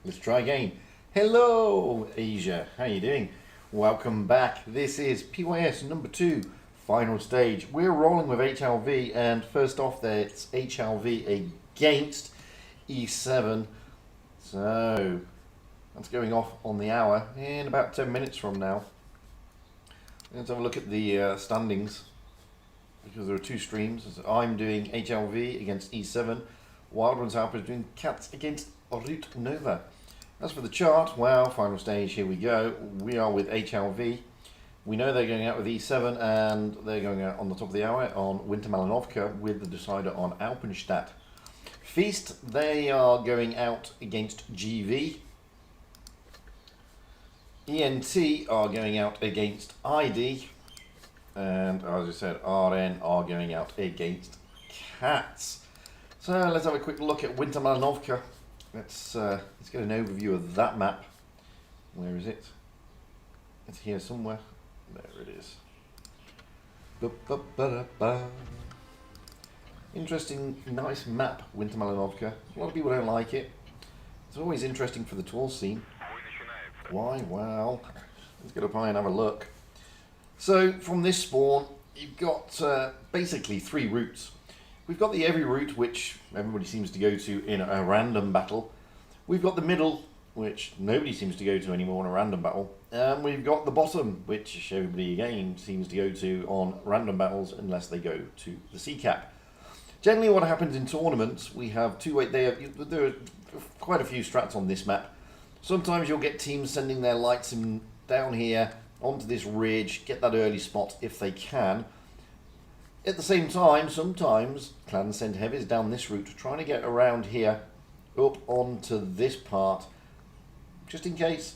Let's try again. Hello, Asia. How you doing? Welcome back. This is PYS number 2, final stage. We're rolling with HLV, and first off there, it's HLV against E7. So that's going off on the hour in about 10 minutes from now. Let's have a look at the standings, because there are two streams. So I'm doing HLV against E7. Wild Ones Harper is doing Cats against Root Nova. As for the chart, well, final stage, here we go. We are with HLV. We know they're going out with E7, and they're going out on the top of the hour on Winter Malinovka with the decider on Alpenstadt. Feast, they are going out against GV. ENT are going out against ID. And as I said, RN are going out against Cats. So let's have a quick look at Winter Malinovka. Let's get an overview of that map. Where is it? It's here somewhere. There it is. Ba-ba-ba-da-ba. Interesting, nice map, Winter Malinovka. A lot of people don't like it. It's always interesting for the tour scene. Why? Well, let's get up high and have a look. So, from this spawn, you've got basically 3 routes. We've got the heavy route, which everybody seems to go to in a random battle. We've got the middle, which nobody seems to go to anymore in a random battle. And we've got the bottom, which everybody again seems to go to on random battles unless they go to the C cap. Generally what happens in tournaments, we have there are quite a few strats on this map. Sometimes you'll get teams sending their lights in down here onto this ridge, get that early spot if they can. At the same time, sometimes clans send heavies down this route, trying to get around here up onto this part, just in case.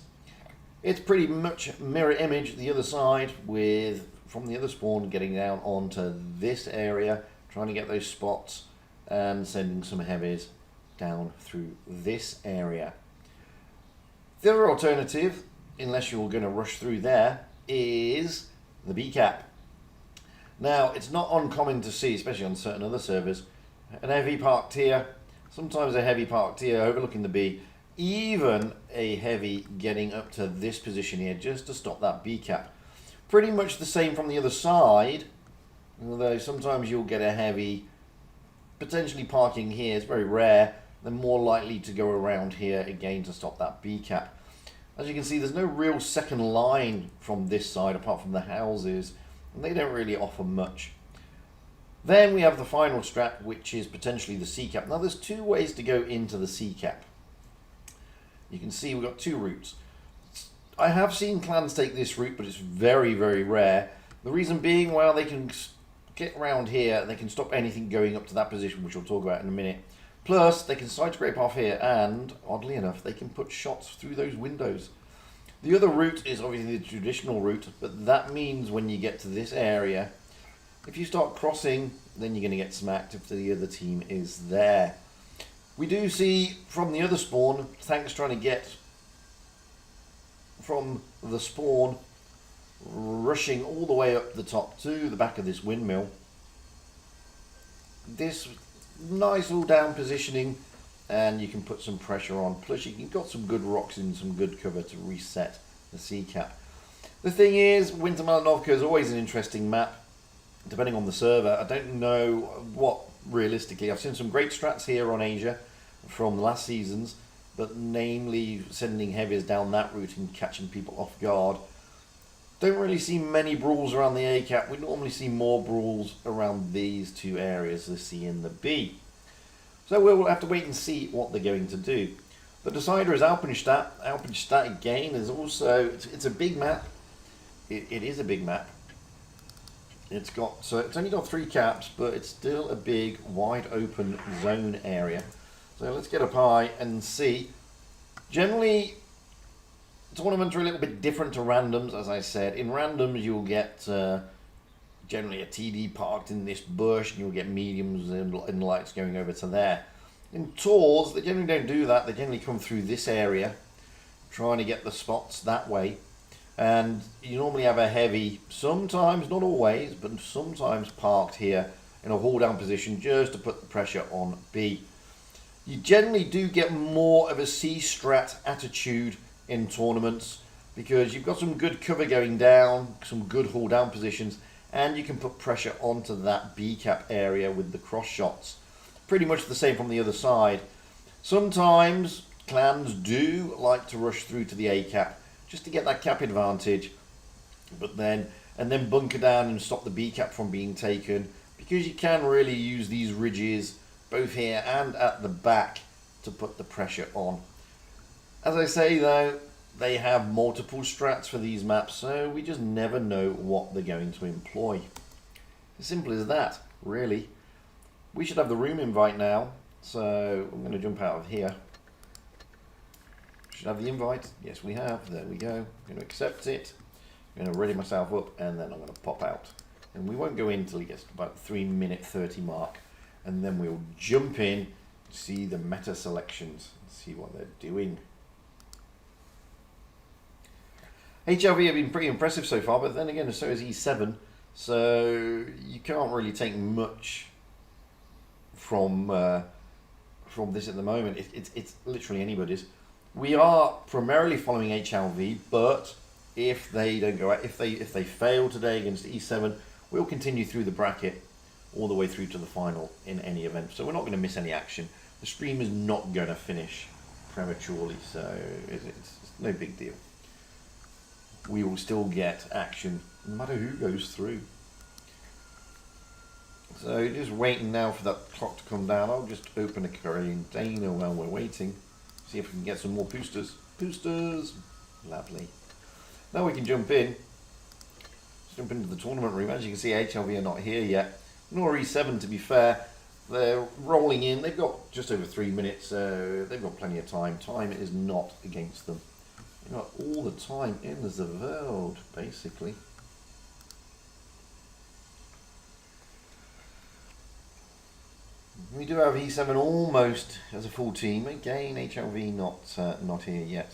It's pretty much mirror image the other side, with from the other spawn getting down onto this area, trying to get those spots and sending some heavies down through this area. The other alternative, unless you're going to rush through there, is the B cap. Now, it's not uncommon to see, especially on certain other servers, an heavy parked here, sometimes a heavy parked here overlooking the B, even a heavy getting up to this position here just to stop that B cap. Pretty much the same from the other side, although sometimes you'll get a heavy potentially parking here. It's very rare. They're more likely to go around here again to stop that B cap. As you can see, there's no real second line from this side apart from the houses, and they don't really offer much. Then we have the final strat, which is potentially the C cap. Now there's 2 ways to go into the C cap. You can see we've got 2 routes. I have seen clans take this route, but it's very, very rare. The reason being, well, they can get around here, they can stop anything going up to that position, which we'll talk about in a minute. Plus, they can side scrape off here, and, oddly enough, they can put shots through those windows. The other route is obviously the traditional route, but that means when you get to this area, if you start crossing, then you're going to get smacked if the other team is there. We do see from the other spawn, tanks trying to get from the spawn, rushing all the way up the top to the back of this windmill. This nice all down positioning, and you can put some pressure on. Plus you've got some good rocks and some good cover to reset the C cap. The thing is, Winter Malinovka is always an interesting map, depending on the server. I don't know what realistically. I've seen some great strats here on Asia from the last seasons, but namely sending heavies down that route and catching people off guard. Don't really see many brawls around the A cap. We normally see more brawls around these 2 areas, the C and the B. So we'll have to wait and see what they're going to do. The decider is Alpenstadt. Alpenstadt again is also, it's a big map. It is a big map. It's only got 3 caps, but it's still a big, wide open zone area. So let's get up high and see. Generally, tournaments are a little bit different to randoms, as I said. In randoms, you'll get generally a TD parked in this bush, and you'll get mediums and lights going over to there. In tours, they generally don't do that. They generally come through this area, trying to get the spots that way. And you normally have a heavy, sometimes, not always, but sometimes parked here in a haul down position just to put the pressure on B. You generally do get more of a C strat attitude in tournaments because you've got some good cover going down, some good haul down positions, and you can put pressure onto that B cap area with the cross shots. Pretty much the same from the other side. Sometimes clans do like to rush through to the A cap just to get that cap advantage, but then bunker down and stop the B cap from being taken, because you can really use these ridges both here and at the back to put the pressure on. As I say though, they have multiple strats for these maps, so we just never know what they're going to employ. As simple as that, really. We should have the room invite now, so I'm going to jump out of here. Should have the invite. Yes, we have. There we go. I'm going to accept it. I'm going to ready myself up, and then I'm going to pop out. And we won't go in until it gets to about the 3:30 mark, and then we'll jump in, see the meta selections, and see what they're doing. HLV have been pretty impressive so far, but then again, so is E7. So you can't really take much from this at the moment. It's literally anybody's. We are primarily following HLV, but if they don't go out, if they fail today against E7, we'll continue through the bracket all the way through to the final in any event. So we're not going to miss any action. The stream is not going to finish prematurely, so it's no big deal. We will still get action no matter who goes through. So just waiting now for that clock to come down. I'll just open a container while we're waiting. See if we can get some more boosters. Boosters! Lovely. Now we can jump in. Let's jump into the tournament room. As you can see, HLV are not here yet. Nor E7, to be fair. They're rolling in. They've got just over 3 minutes. They've got plenty of time. Time is not against them. They've got all the time in the world, basically. We do have E7 almost as a full team. Again, HLV not here yet.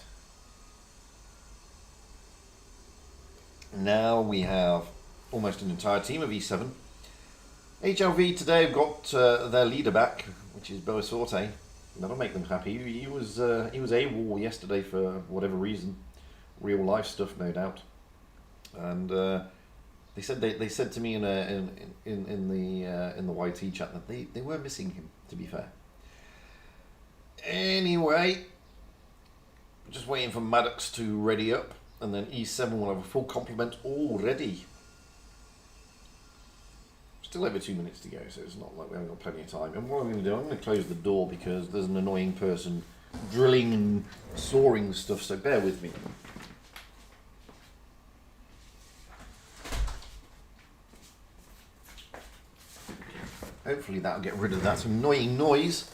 Now we have almost an entire team of E7. HLV today have got their leader back, which is Boasorte. That'll make them happy. He was AWOL yesterday for whatever reason, real life stuff, no doubt. And they said to me in the YT chat that they were missing him. To be fair. Anyway, just waiting for Maddox to ready up, and then E7 will have a full complement already. Still over 2 minutes to go, so it's not like we haven't got plenty of time. And what I'm going to do, I'm going to close the door because there's an annoying person drilling and sawing stuff, so bear with me. Hopefully that'll get rid of that annoying noise.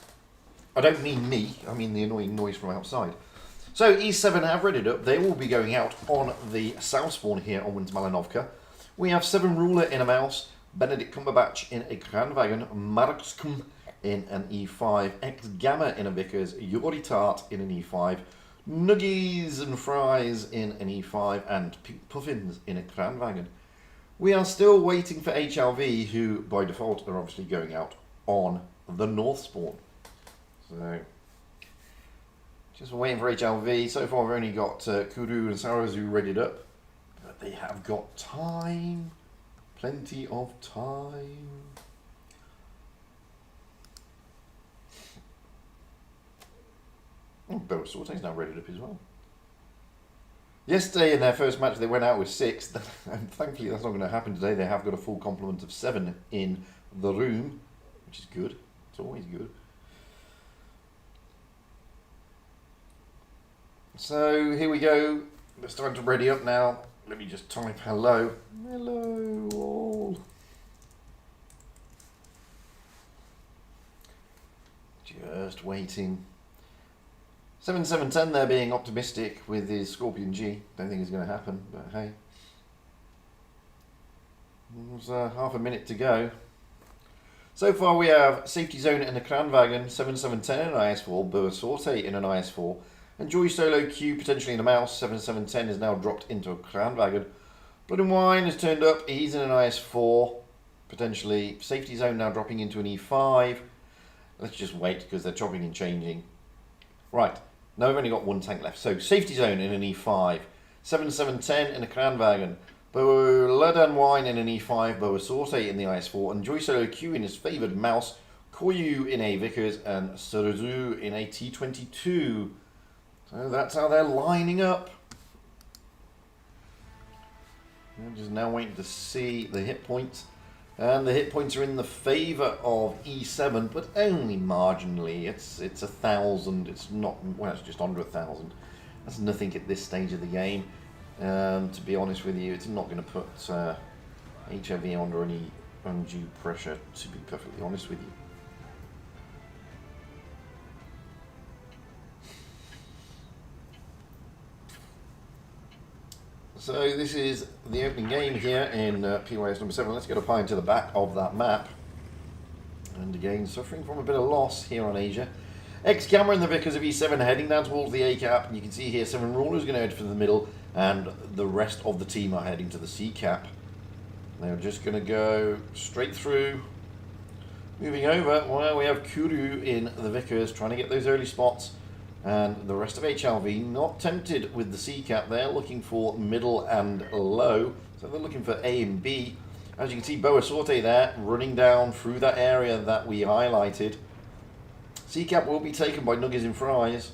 I don't mean me, I mean the annoying noise from outside. So E7 have readied up. They will be going out on the south spawn here on Wins Malinovka. We have 7 Ruler in a mouse, Benedict Cumberbatch in a Kranwagen, Markskum in an E5, X Gamma in a Vickers, Yori Tart in an E5, Nuggies and Fries in an E5, and Pink Puffins in a Kranwagen. We are still waiting for HLV, who by default are obviously going out on the north spawn. So, just waiting for HLV. So far we've only got Kuru and Sarazu readied up, but they have got time. Plenty of time. Oh, Boasorte's now readied up as well. Yesterday in their first match they went out with 6, and thankfully that's not going to happen today. They have got a full complement of 7 in the room, which is good. It's always good. So here we go. It's time to ready up now. Let me just type hello. Hello all. Just waiting. 7710 there being optimistic with his Scorpion G. Don't think it's going to happen, but hey. There's half a minute to go. So far we have Safety Zone in a Kranwagen, 7710 in an IS4, Boasorte in an IS4, and Joy Solo Q potentially in a mouse. 7710 is now dropped into a Kranwagen. Blood and Wine has turned up, he's in an IS4, potentially. Safety Zone now dropping into an E5. Let's just wait because they're chopping and changing. Right. Now we've only got 1 tank left. So, Safety Zone in an E5. 7710 in a Kranwagen. Blood and Wine in an E5. Boasorte in the IS4. And Joy Solo Q in his favoured mouse. Koyu in a Vickers. And Sarazu in a T22. So that's how they're lining up. I'm just now waiting to see the hit points. And the hit points are in the favour of E7, but only marginally. It's 1,000. It's not, well, it's just under 1,000. That's nothing at this stage of the game. To be honest with you, it's not going to put HLV under any undue pressure, to be perfectly honest with you. So this is the opening game here in PYS number 7. Let's get a pie into the back of that map. And again, suffering from a bit of loss here on Asia. X-Gamma in the Vickers of E7 heading down towards the A-cap. And you can see here 7 Rulers going to head for the middle. And the rest of the team are heading to the C-cap. They're just going to go straight through. Moving over, well, we have Kuru in the Vickers trying to get those early spots. And the rest of HLV not tempted with the C-cap. They're looking for middle and low. So they're looking for A and B. As you can see, Boa Sorte there running down through that area that we highlighted. C-cap will be taken by Nuggies and Fries.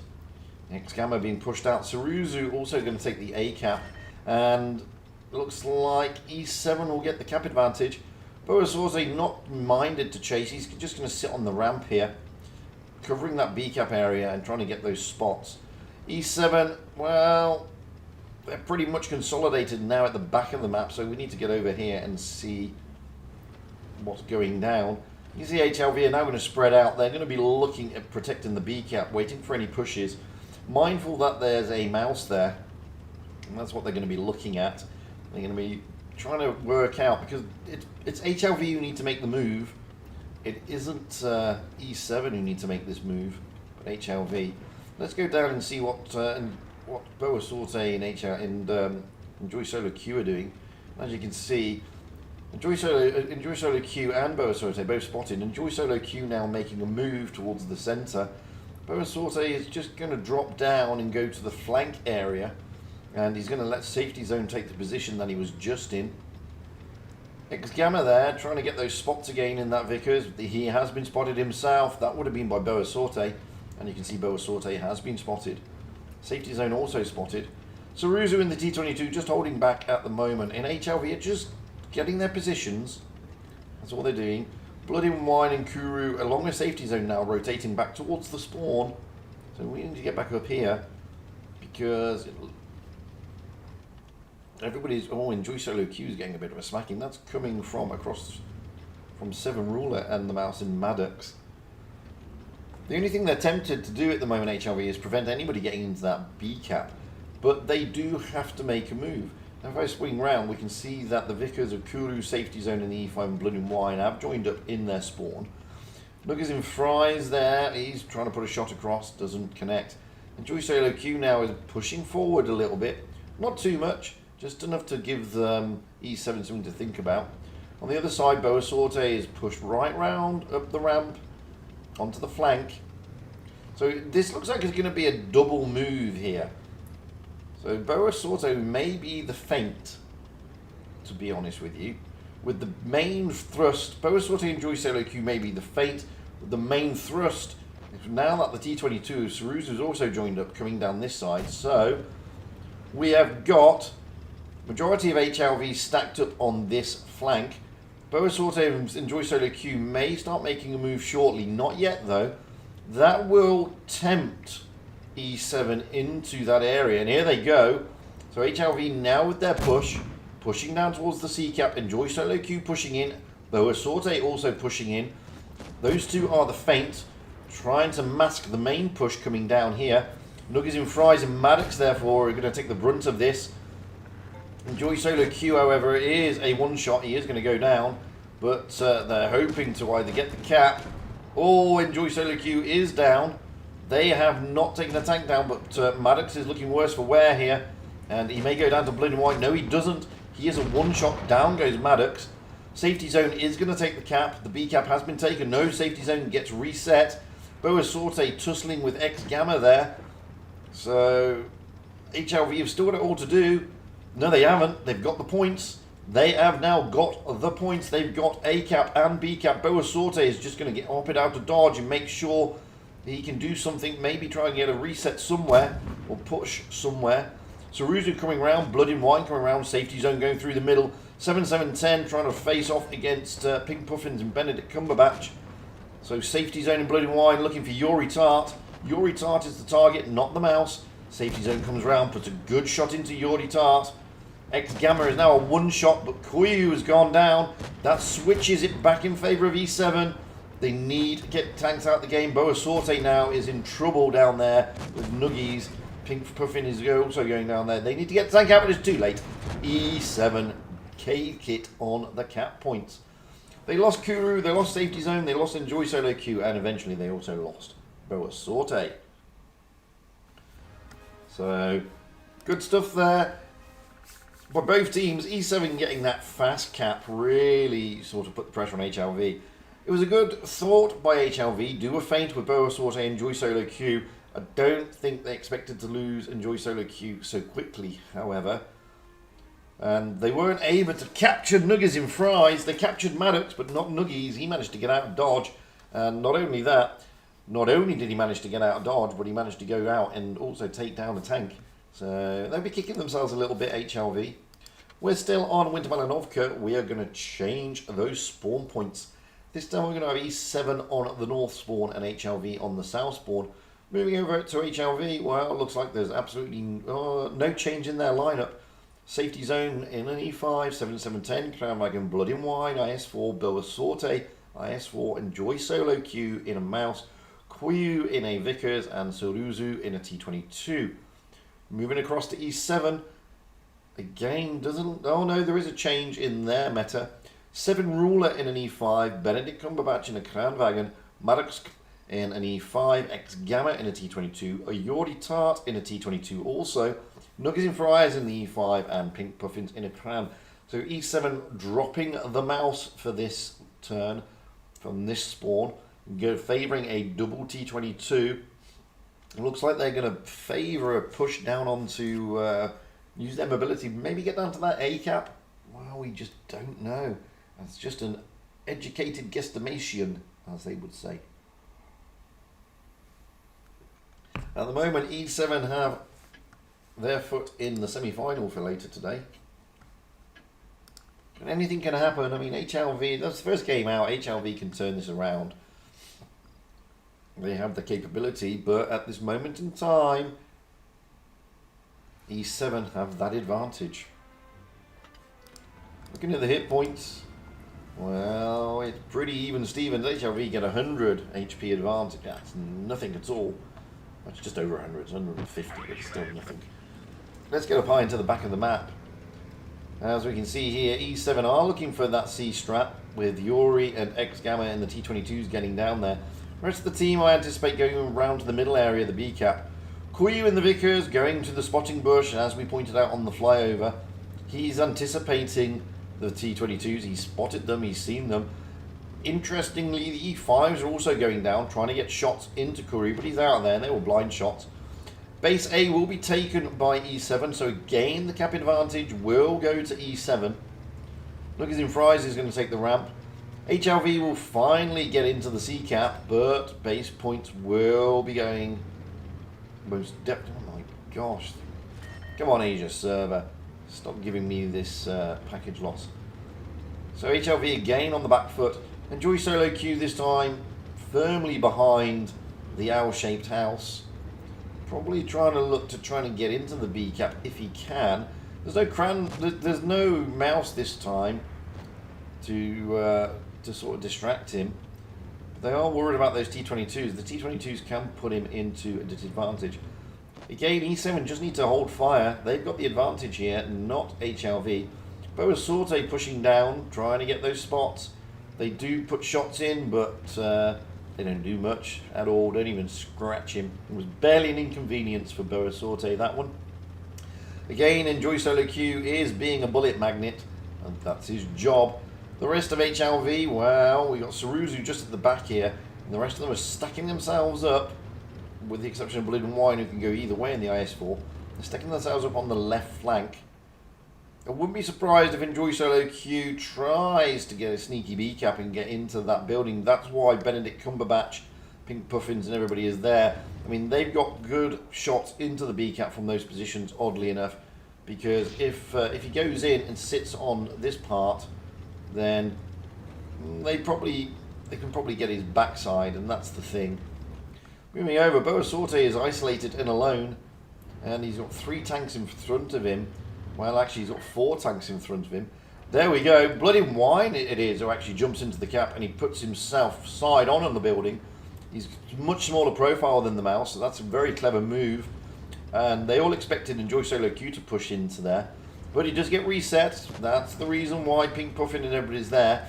X-Gamma being pushed out. Saruzu also going to take the A-cap. And it looks like E7 will get the cap advantage. Boa Sorte not minded to chase. He's just going to sit on the ramp here, covering that B-cap area and trying to get those spots. E7, well, they're pretty much consolidated now at the back of the map, so we need to get over here and see what's going down. You see HLV are now going to spread out. They're going to be looking at protecting the B-cap, waiting for any pushes. Mindful that there's a mouse there, and that's what they're going to be looking at. They're going to be trying to work out, because it's HLV who need to make the move. It isn't E7 who need to make this move, but HLV. Let's go down and see what Boa Sorte and Enjoy Solo Q are doing. As you can see, Enjoy Solo Q and Boa Sorte both spotted. Enjoy Solo Q now making a move towards the centre. Boa Sorte is just going to drop down and go to the flank area, and he's going to let Safety Zone take the position that he was just in. X-Gamma there, trying to get those spots again in that Vickers. He has been spotted himself. That would have been by Boa Sorte, and you can see Boa Sorte has been spotted. Safety Zone also spotted. Saruzu in the T22 just holding back at the moment. In HLV are just getting their positions. That's all they're doing. Blood in Wine and Kuru along the Safety Zone now, rotating back towards the spawn. So we need to get back up here, because everybody's... Oh, Enjoy Solo Q is getting a bit of a smacking. That's coming from across from Seven Ruler and the mouse in Maddox. The only thing they're tempted to do at the moment, HLV, is prevent anybody getting into that B-cap. But they do have to make a move. Now if I swing round, we can see that the Vickers of Kuru, Safety Zone and the E5 and Blood and Wine have joined up in their spawn. Nuggies and Fries there. He's trying to put a shot across. Doesn't connect. Enjoy Solo Q now is pushing forward a little bit. Not too much. Just enough to give E7 something to think about. On the other side, Boa Sorte is pushed right round up the ramp onto the flank. So this looks like it's going to be a double move here. So Boa Sorte may be the feint, to be honest with you. With the main thrust, Boa Sorte and Enjoy Solo Q may be the feint. With the main thrust, now that the T22, Saruzu's also joined up, coming down this side. So we have got majority of HLV stacked up on this flank. Boa Sorte and Enjoy Solo Q may start making a move shortly. Not yet, though. That will tempt E7 into that area. And here they go. So HLV now with their push. Pushing down towards the C-cap. Enjoy Solo Q pushing in. Boa Sorte also pushing in. Those two are the feint. Trying to mask the main push coming down here. Nuggies and Fries and Maddox, therefore, are going to take the brunt of this. Enjoy Solo Q, however, is a one-shot. He is going to go down, but they're hoping to either get the cap. Oh, Enjoy Solo Q is down. They have not taken the tank down, but Maddox is looking worse for wear here, and he may go down to Blood and White. No, he doesn't. He is a one-shot. Down goes Maddox. Safety Zone is going to take the cap. The B cap has been taken. No, Safety Zone gets reset. Boa Sorte tussling with X-Gamma there. So HLV have still got it all to do. No, they haven't. They've got the points. They have now got the points. They've got A cap and B cap. Boa Sorte is just going to get up it out of dodge and make sure he can do something. Maybe try and get a reset somewhere or push somewhere. Saruzu coming around. Blood in Wine coming around. Safety Zone going through the middle. 7-7-10 trying to face off against Pink Puffins and Benedict Cumberbatch. So Safety Zone and Blood in Wine looking for Yuri Tart. Yuri Tart is the target, not the mouse. Safety Zone comes around, puts a good shot into Yuri Tart. X-Gamma is now a one-shot, but Koyu has gone down. That switches it back in favour of E7. They need to get tanks out of the game. Boa Sorte now is in trouble down there with Nuggies. Pink Puffin is also going down there. They need to get the tank out, but it's too late. E7 K-Kit on the cap points. They lost Kuru, they lost Safety Zone, they lost Enjoy Solo Q, and eventually they also lost Boa Sorte. So, good stuff there. For both teams, E7 getting that fast cap really sort of put the pressure on HLV. It was a good thought by HLV. Do a feint with Boa Sorte, enjoy solo queue. I don't think they expected to lose enjoy solo queue so quickly, however. And they weren't able to capture Nuggies in fries. They captured Maddox, but not Nuggies. He managed to get out of dodge. And not only that, not only did he manage to get out of dodge, but he managed to go out and also take down a tank. So they'll be kicking themselves a little bit, HLV. We're still on Wintermalanovka. We are going to change those spawn points. This time we're going to have E7 on the north spawn and HLV on the south spawn. Moving over to HLV, well, it looks like there's absolutely no change in their lineup. Safety zone in an E5, 7710, Crown Wagon, Blood in Wine, IS4, Boa Sorte, IS4, Enjoy Solo Q in a Mouse, Quiu in a Vickers, and Suruzu in a T22. Moving across to E7, again, oh no, there is a change in their meta. 7 Ruler in an E5, Benedict Cumberbatch in a Crown Wagon, Maddox in an E5, X Gamma in a T22, a Yordi Tart in a T22 also, Nuggies and Fryers in the E5, and Pink Puffins in a Crown. So E7 dropping the mouse for this turn from this spawn, favouring a double T22. It looks like they're going to favour a push down onto, use their mobility, maybe get down to that A cap. Well, we just don't know. That's just an educated guesstimation, as they would say. At the moment, E7 have their foot in the semi-final for later today. And anything can happen. I mean, HLV, that's the first game out. HLV can turn this around. They have the capability, but at this moment in time, E7 have that advantage. Looking at the hit points, well, it's pretty even Stevens. HLV get 100 HP advantage. That's nothing at all. That's just over 100, it's 150, but it's still nothing. Let's get up high into the back of the map. As we can see here, E7 are looking for that C-strap with Yuri and X Gamma and the T22s getting down there. The rest of the team I anticipate going around to the middle area, the B cap. Kuyu in the Vickers going to the spotting bush, and as we pointed out on the flyover, he's anticipating the T22s, he's spotted them, he's seen them. Interestingly, the E5s are also going down, trying to get shots into Curry, but he's out there, and they were blind shots. Base A will be taken by E7, so again, the cap advantage will go to E7. Lucas in Fries is going to take the ramp. HLV will finally get into the C cap, but base points will be going most definitely. Oh my gosh. Come on, Asia server. Stop giving me this package loss. So HLV again on the back foot. Enjoy solo queue this time, firmly behind the owl-shaped house. Probably trying to get into the B cap if he can. There's no mouse this time to sort of distract him. But they are worried about those T22s. The T22s can put him into a disadvantage. Again, E7 just need to hold fire. They've got the advantage here, not HLV. Boa Sorte pushing down, trying to get those spots. They do put shots in, but they don't do much at all. Don't even scratch him. It was barely an inconvenience for Boa Sorte, that one. Again, Enjoy Solo Q is being a bullet magnet, and that's his job. The rest of HLV, well, we got Suruzu just at the back here, and the rest of them are stacking themselves up, with the exception of Blood and Wine, who can go either way in the IS4. They're stacking themselves up on the left flank. I wouldn't be surprised if Enjoy Solo Q tries to get a sneaky B cap and get into that building. That's why Benedict Cumberbatch, Pink Puffins and everybody is there. I mean, they've got good shots into the B cap from those positions, oddly enough, because if he goes in and sits on this part, then they can probably get his backside, and that's the thing. Moving over, Boa Sorte is isolated and alone, and he's got 3 tanks in front of him. Well, actually, he's got 4 tanks in front of him. There we go. Blood in Wine it is, who actually jumps into the cap, and he puts himself side on the building. He's much smaller profile than the mouse, so that's a very clever move. And they all expected Enjoy Solo Q to push into there. But he does get reset. That's the reason why Pink Puffin and everybody's there.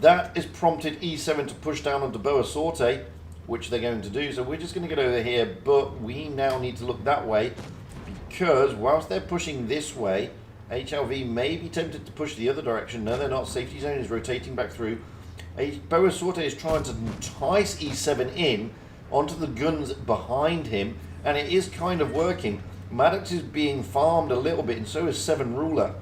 That has prompted E7 to push down onto Boa Sorte, which they're going to do. So we're just going to get over here, but we now need to look that way, because whilst they're pushing this way, HLV may be tempted to push the other direction. No, they're not. Safety zone is rotating back through. Boa Sorte is trying to entice E7 in onto the guns behind him, and it is kind of working. Maddox is being farmed a little bit, and so is 7 Ruler.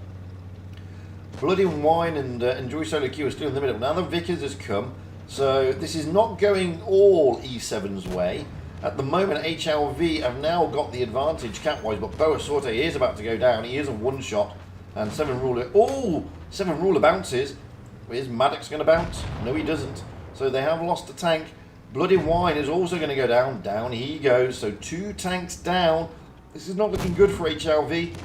Bloody Wine and Enjoy Solo Q are still in the middle. Now the Vickers has come, so this is not going all E7's way. At the moment, HLV have now got the advantage cap-wise, but Boa Sorte is about to go down. He is a one-shot, and 7 Ruler... Oh! 7 Ruler bounces. Is Maddox going to bounce? No, he doesn't. So they have lost a tank. Bloody Wine is also going to go down. Down he goes. So 2 tanks down. This is not looking good for HLV.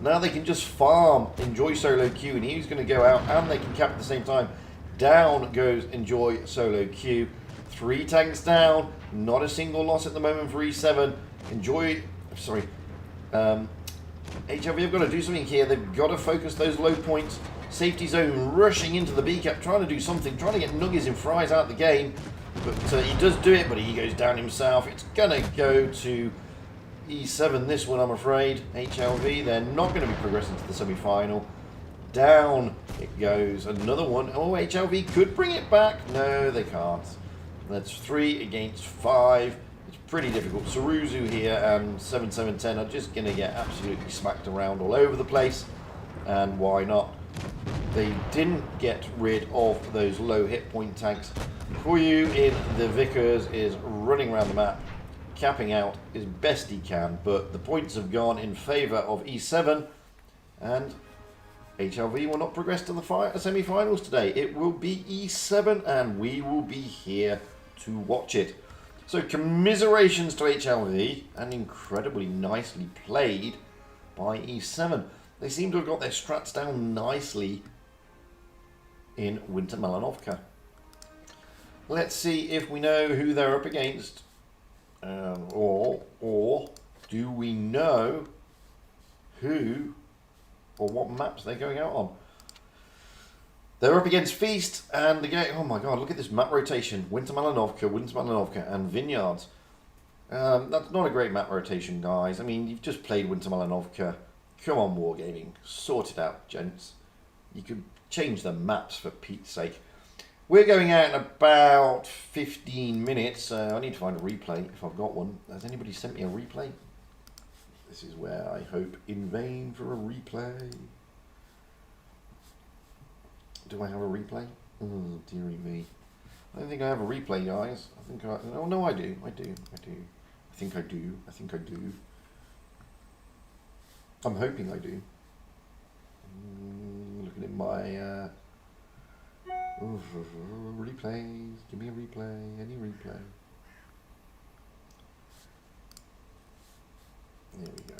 Now they can just farm Enjoy Solo Q, and he's going to go out, and they can cap at the same time. Down goes Enjoy Solo Q. 3 tanks down. Not a single loss at the moment for E7. HLV have got to do something here. They've got to focus those low points. Safety zone rushing into the B cap, trying to do something, trying to get Nuggies and Fries out the game. But he does do it, but he goes down himself. It's going to go to E7, this one, I'm afraid. HLV, they're not going to be progressing to the semi-final. Down it goes. Another one. Oh, HLV could bring it back. No, they can't. That's 3 against 5. It's pretty difficult. Saruzu here and 7710 are just going to get absolutely smacked around all over the place. And why not? They didn't get rid of those low hit point tanks. Koyu in the Vickers is running around the map, capping out as best he can, but the points have gone in favour of E7, and HLV will not progress to the semi-finals today. It will be E7, and we will be here to watch it. So commiserations to HLV, and incredibly nicely played by E7. They seem to have got their strats down nicely in Winter Melanovka. Let's see if we know who they're up against, or do we know who or what maps they're going out on. They're up against Feast, and again, oh my god, look at this map rotation. Winter Melanovka, and Vineyards. That's not a great map rotation, guys. I mean, you've just played Winter Melanovka. Come on, Wargaming. Sort it out, gents. You could change the maps for Pete's sake. We're going out in about 15 minutes. I need to find a replay, if I've got one. Has anybody sent me a replay? This is where I hope in vain for a replay. Do I have a replay? Oh, dearie me. I don't think I have a replay, guys. I think I... Oh, no, I do. I do. I think I do. I'm hoping I do. Looking at my replays. Give me a replay. Any replay. There we go.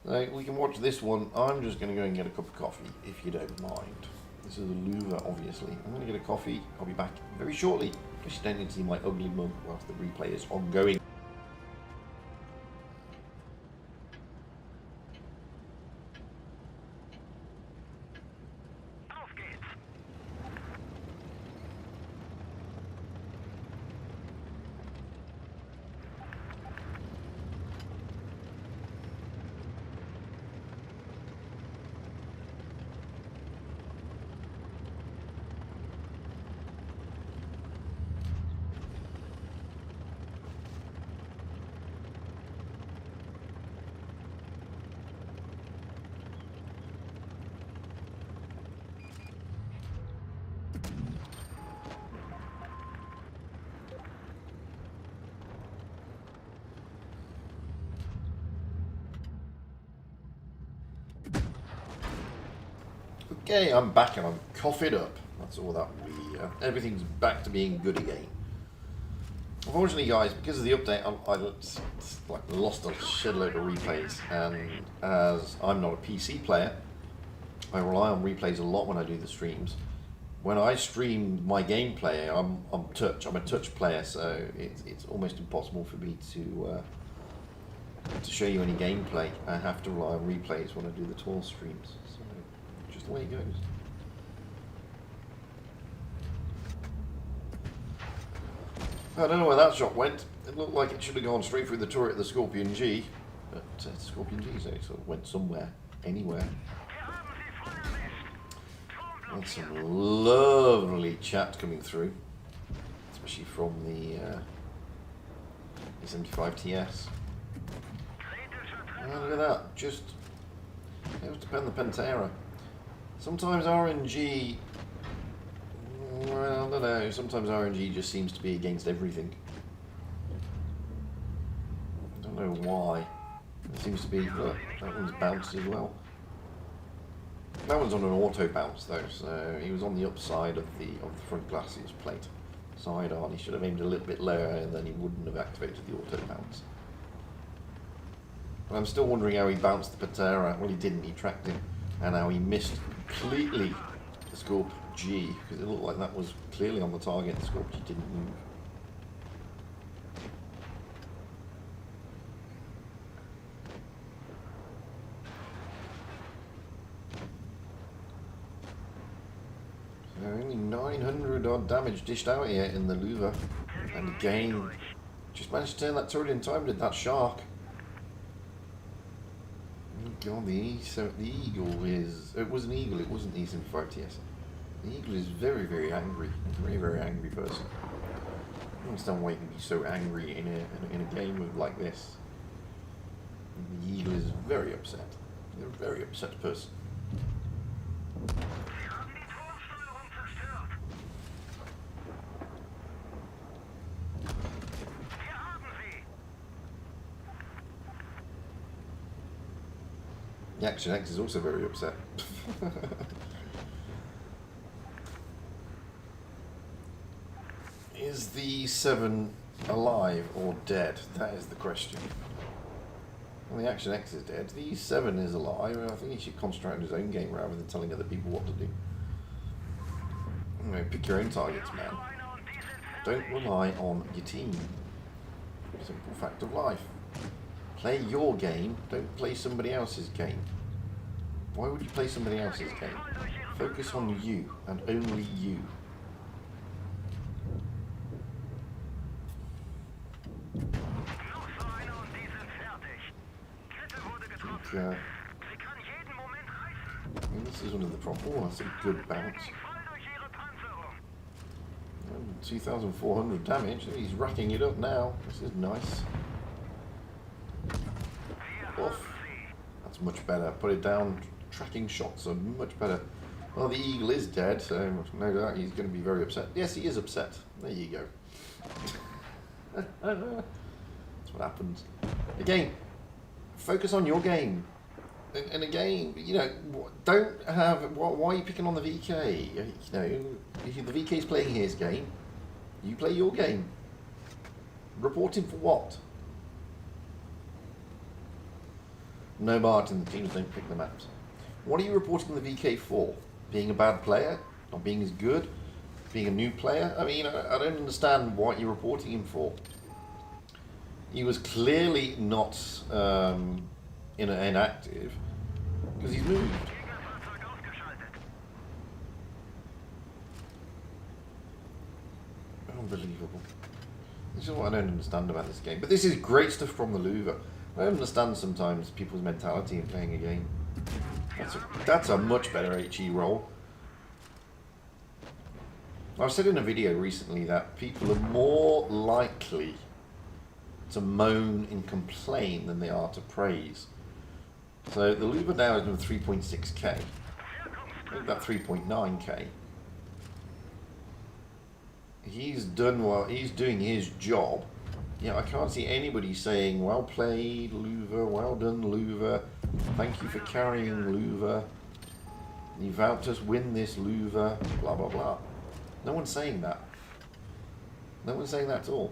So we can watch this one. I'm just going to go and get a cup of coffee, if you don't mind. This is a louver, obviously. I'm going to get a coffee. I'll be back very shortly. Just don't need to see my ugly mug whilst the replay is ongoing. Okay, I'm back and I'm coughed up. That's all that we... everything's back to being good again. Unfortunately, guys, because of the update, I lost a shitload of replays, and as I'm not a PC player, I rely on replays a lot when I do the streams. When I stream my gameplay, I'm a touch player, so it's almost impossible for me to show you any gameplay. I have to rely on replays when I do the tour streams. So just the way it goes. I don't know where that shot went. It looked like it should have gone straight through the turret of the Scorpion G. But Scorpion G, so it sort of went somewhere, anywhere. And some lovely chat coming through, especially from the 75 TS. Oh, look at that, just able to pen the Pantera. Sometimes RNG, well, I don't know, sometimes RNG just seems to be against everything. I don't know why. It seems to be, look, that one's bounced as well. That one's on an auto bounce though, so he was on the upside of the front glacis plate. Side on, he should have aimed a little bit lower and then he wouldn't have activated the auto bounce. But I'm still wondering how he bounced the Pantera. Well, he didn't, he tracked him. And how he missed completely the Scorp G, because it looked like that was clearly on the target. The Scorp G didn't move. So only 900 odd damage dished out here in the Louver. And again, just managed to turn that turret in time, did that shark. God, the eagle is... It was an eagle, it wasn't the E75 TS. The eagle is very, very angry. A very, very angry person. I don't understand why you can be so angry in a game like this. The eagle is very upset. They're a very upset person. The Action X is also very upset. Is the 7 alive or dead? That is the question. Well, the Action X is dead. The 7 is alive, and I think he should concentrate on his own game rather than telling other people what to do. You know, pick your own targets, man. Don't rely on your team. Simple fact of life. Play your game, don't play somebody else's game. Why would you play somebody else's game? Focus on you, and only you. I think this is one of the problems. Oh, that's a good bounce. 2,400 damage. He's racking it up now. This is nice. Off. That's much better. Put it down. Tracking shots are much better. Well, the eagle is dead, so no doubt he's going to be very upset. Yes, he is upset. There you go. That's what happens. Again, focus on your game. And again, you know, don't have... Why are you picking on the VK? You know, the VK's playing his game. You play your game. Reporting for what? No Martin, the teams don't pick the maps. What are you reporting the VK for? Being a bad player? Not being as good? Being a new player? I mean, I don't understand what you're reporting him for. He was clearly not inactive because he's moved. Unbelievable. This is what I don't understand about this game. But this is great stuff from the Louver. I don't understand sometimes people's mentality in playing a game. That's a much better HE role. I've said in a video recently that people are more likely to moan and complain than they are to praise. So the Louver now is number 3.6k. I think that 3.9k. He's done well. He's doing his job. You know, I can't see anybody saying, well played, Louver, well done, Louver, thank you for carrying Louver, you've helped us win this Louver, blah, blah, blah. No one's saying that. No one's saying that at all.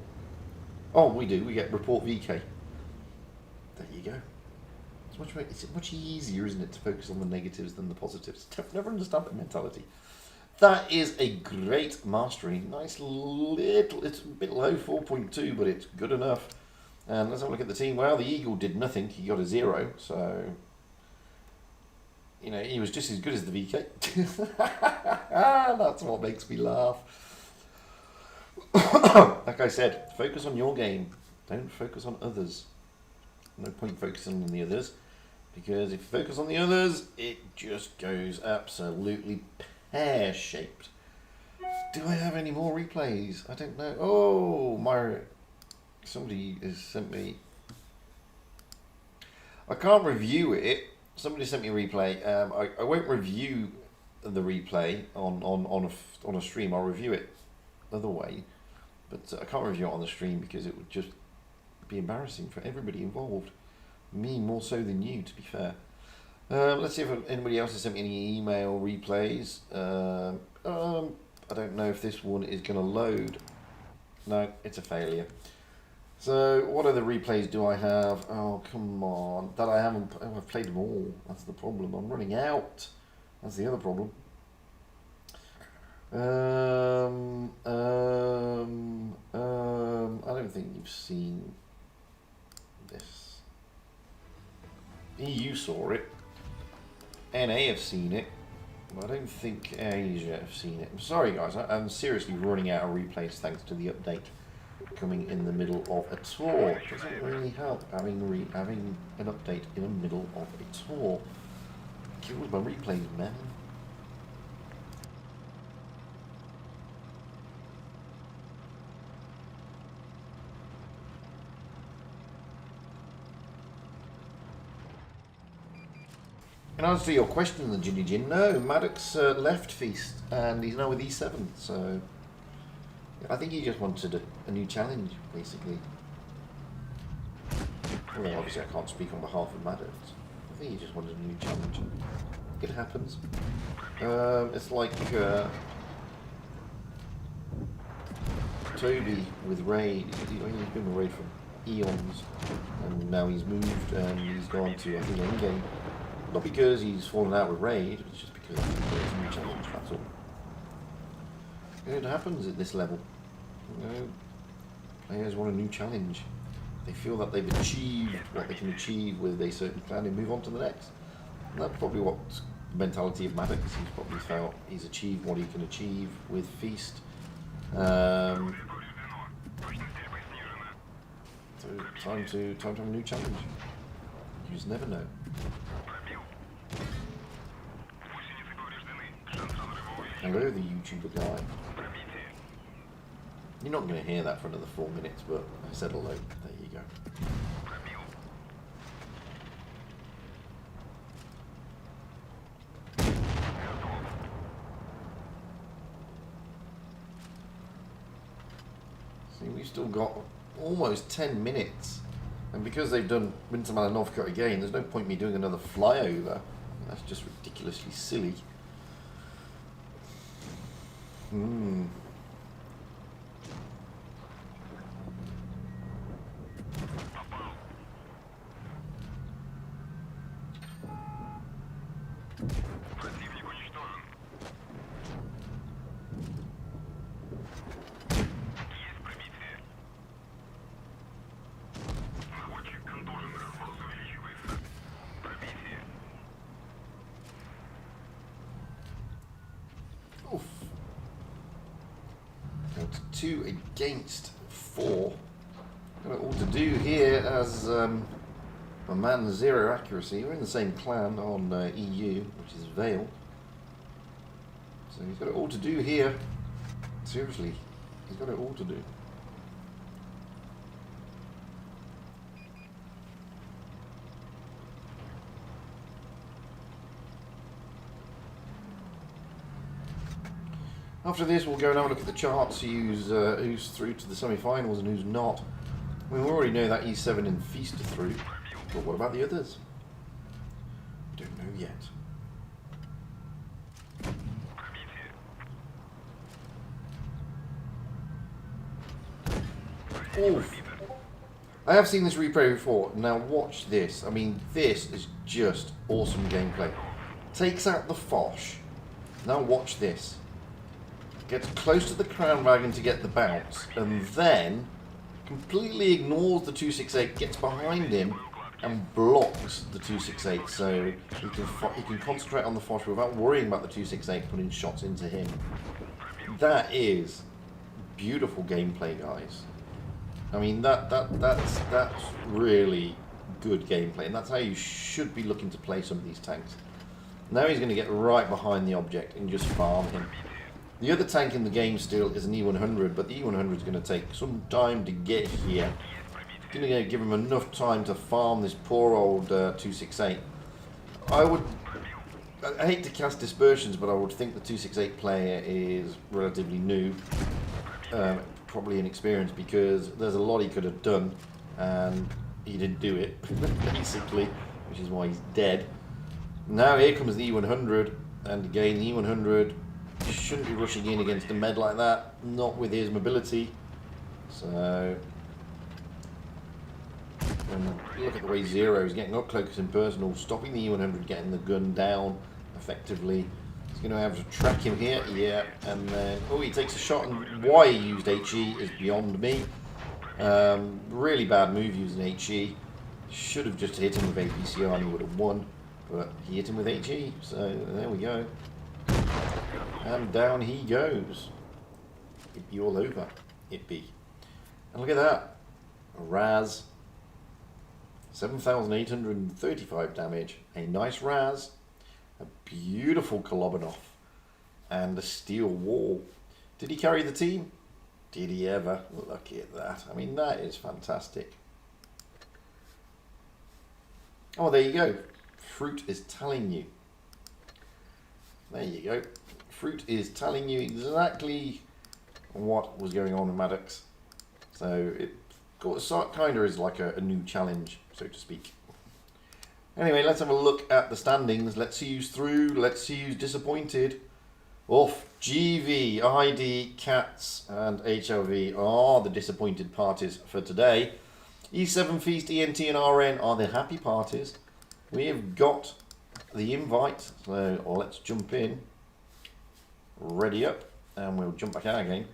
Oh, we do. We get report VK. There you go. It's much easier, isn't it, to focus on the negatives than the positives. Never understand that mentality. That is a great mastery. Nice little, it's a bit low, 4.2, but it's good enough. And let's have a look at the team. Well, the Eagle did nothing. He got a 0, so... You know, he was just as good as the VK. That's what makes me laugh. Like I said, focus on your game. Don't focus on others. No point focusing on the others, because if you focus on the others, it just goes absolutely pear-shaped. Do I have any more replays? I don't know. Oh, somebody has sent me. I can't review it. Somebody sent me a replay. I won't review the replay on a stream. I'll review it other way, but I can't review it on the stream because it would just be embarrassing for everybody involved. Me more so than you, to be fair. Let's see if anybody else has sent me any email replays. I don't know if this one is going to load. No, it's a failure. So what other replays do I have? Oh, come on. That I haven't... Oh, I've played them all. That's the problem. I'm running out. That's the other problem. I don't think you've seen this. EU saw it. NA have seen it. I don't think Asia have seen it. I'm sorry, guys. I'm seriously running out of replays thanks to the update coming in the middle of a tour. It doesn't really help having an update in the middle of a tour. Kills my replays, man. In answer to your question, the Ginny Gin, no, Maddox left Feast and he's now with E7, so I think he just wanted a new challenge, basically. Well, obviously I can't speak on behalf of Maddox. I think he just wanted a new challenge. It happens. It's like Toby with Raid. He's been with Raid for eons, and now he's moved and he's gone to, I think, Endgame. Not because he's fallen out with Raid, it's just because it's a new challenge, that's all. It happens at this level. You know, players want a new challenge. They feel that they've achieved what they can achieve with a certain plan and move on to the next. And that's probably what the mentality of Maddox. He's probably felt he's achieved what he can achieve with Feast. So time to have a new challenge. You just never know. Hello, the YouTuber guy. You're not going to hear that for another 4 minutes, but I said hello. There you go. See, we've still got almost 10 minutes. And because they've done Winter Malanovka again, there's no point me doing another flyover. That's just ridiculously silly. Oof. 2 against 4. Got it all to do here as my man Zero Accuracy. We're in the same clan on EU, which is Vale. So he's got it all to do here. Seriously, he's got it all to do. After this, we'll go and have a look at the charts, see who's through to the semi-finals and who's not. We already know that E7 and Feast are through, but what about the others? Don't know yet. Oof. I have seen this replay before. Now watch this. I mean, this is just awesome gameplay. Takes out the Foch. Now watch this. Gets close to the Crown Wagon to get the bounce, and then completely ignores the 268, gets behind him, and blocks the 268, so he can concentrate on the Foch without worrying about the 268 putting shots into him. That is beautiful gameplay, guys. I mean, that's really good gameplay, and that's how you should be looking to play some of these tanks. Now he's going to get right behind the object and just farm him. The other tank in the game still is an E100, but the E100 is going to take some time to get here. It's going to give him enough time to farm this poor old 268. I hate to cast dispersions, but I would think the 268 player is relatively new, probably inexperienced, because there's a lot he could have done, and he didn't do it, basically, which is why he's dead. Now here comes the E100, and again the E100 shouldn't be rushing in against a med like that, not with his mobility. So, and look at the way Zero is getting up close and personal, stopping the E100 getting the gun down effectively. He's going to have to track him here, yeah, and then, oh, he takes a shot, and why he used HE is beyond me. Really bad move using HE. Should have just hit him with APCR and he would have won, but he hit him with HE, so there we go. And down he goes. It'd be all over. It'd be. And look at that. A Raz. 7,835 damage. A nice Raz. A beautiful Kolobanov. And a steel wall. Did he carry the team? Did he ever? Look at that. I mean, that is fantastic. Oh, there you go. Fruit is telling you. There you go. Fruit is telling you exactly what was going on in Maddox. So it kind of is like a new challenge, so to speak. Anyway, let's have a look at the standings. Let's see who's through. Let's see who's disappointed. Off. GV, ID, Cats, and HLV are the disappointed parties for today. E7, Feast, ENT, and RN are the happy parties. We have got the invite, so let's jump in. Ready up, and we'll jump back out again.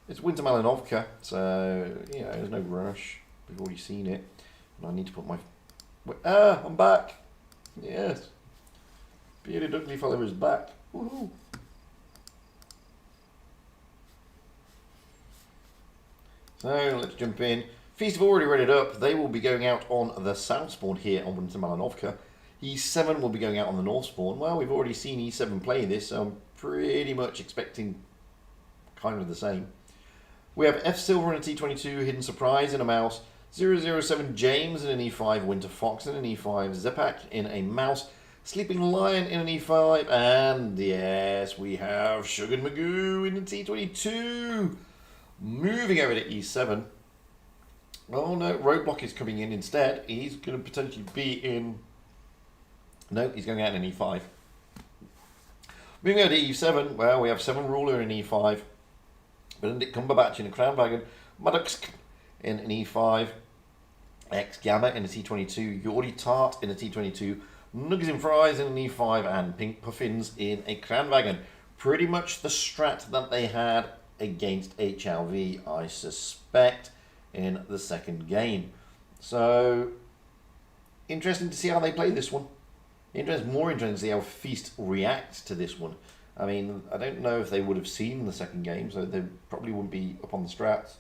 It's Winter Malinovka, so you know there's no rush. We've already seen it. And I need to put my. I'm back. Yes, bearded ugly fellow is back. Woohoo! So let's jump in. Feast have already read it up. They will be going out on the south spawn here on Winter Malinovka. E7 will be going out on the north spawn. Well, we've already seen E7 play this, so I'm pretty much expecting kind of the same. We have F Silver in a T22, Hidden Surprise in a Mouse, 007 James in an E5, Winter Fox in an E5, Zepak in a Mouse, Sleeping Lion in an E5, and yes, we have Sugar Magoo in a T22. Moving over to E7. Oh no, Roadblock is coming in instead. He's going to potentially be in... No, he's going out in an E5. Moving over to E7, well, we have 7 Ruler in E5. Benedict Cumberbatch in a Crown Wagon. Maddox in an E5. X Gamma in a T22. Yordi Tart in a T22. Nuggets and Fries in an E5. And Pink Puffins in a Crown Wagon. Pretty much the strat that they had against HLV, I suspect, in the second game. So, interesting to see how they play this one. More interesting to see how Feast reacts to this one. I mean, I don't know if they would have seen the second game, so they probably wouldn't be up on the strats.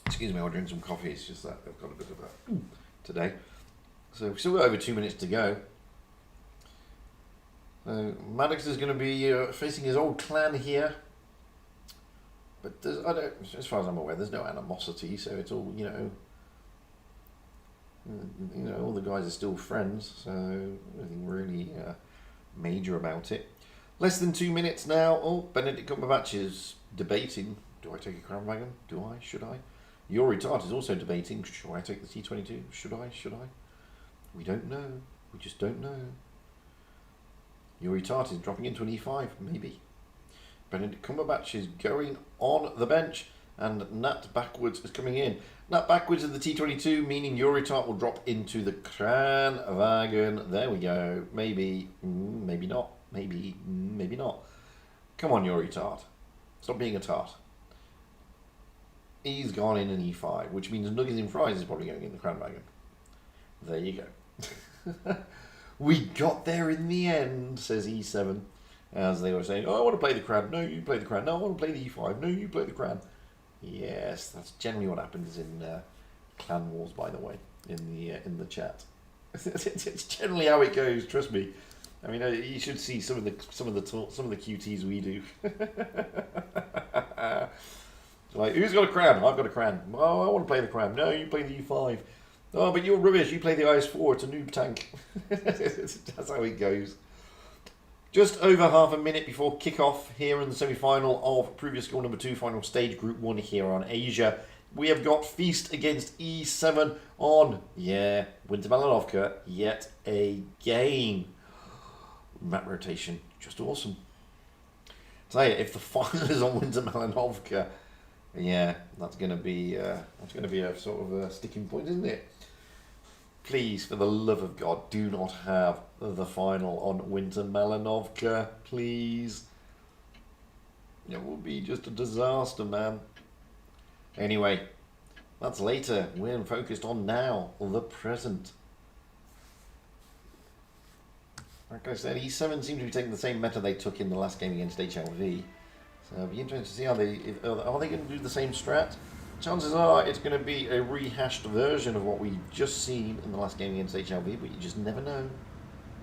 Excuse me, I'll drink some coffee. It's just that I've got a bit of that today. So we've still got over 2 minutes to go. So Maddox is going to be facing his old clan here. But as far as I'm aware, there's no animosity, so it's all, you know, all the guys are still friends, so nothing really major about it. Less than 2 minutes now. Oh, Benedict Cumberbatch is debating. Do I take a Crown Wagon? Do I? Should I? Yori Tart is also debating. Should I take the T22? Should I? Should I? We don't know. We just don't know. Yori Tart is dropping into an E5, maybe. Benedict Cumberbatch is going on the bench, and Nat Backwards is coming in. Nat Backwards in the T22, meaning Yori Tart will drop into the Crown Wagon. There we go. Maybe, maybe not. Maybe not. Come on, Yori Tart. Stop being a tart. He's gone in an E5, which means Nuggets and Fries is probably going in the Crown Wagon. There you go. We got there in the end, says E7. As they were saying, oh, I want to play the Crown. No, you play the Crown. No, I want to play the E5. No, you play the Crown. Yes, that's generally what happens in Clan Wars, by the way, in the chat. It's generally how it goes. Trust me. I mean, you should see some of the QTs we do. Like, who's got a crown? I've got a crown. Oh, I want to play the crown. No, you play the U5. Oh, but you're rubbish. You play the IS4. It's a noob tank. That's how it goes. Just over half a minute before kickoff here in the semi-final of previous score number 2, final stage group 1 here on Asia. We have got Feast against E7 on, Winter Malinovka yet again. Map rotation, just awesome. Tell you, if the final is on Winter Malinovka, that's gonna be a sort of a sticking point, isn't it? Please, for the love of God, do not have the final on Winter Malinovka, please. It will be just a disaster, man. Anyway, that's later. We're focused on now, the present. Like I said, E7 seem to be taking the same meta they took in the last game against HLV. So it'll be interesting to see are they going to do the same strat? Chances are it's going to be a rehashed version of what we just seen in the last game against HLV, but you just never know.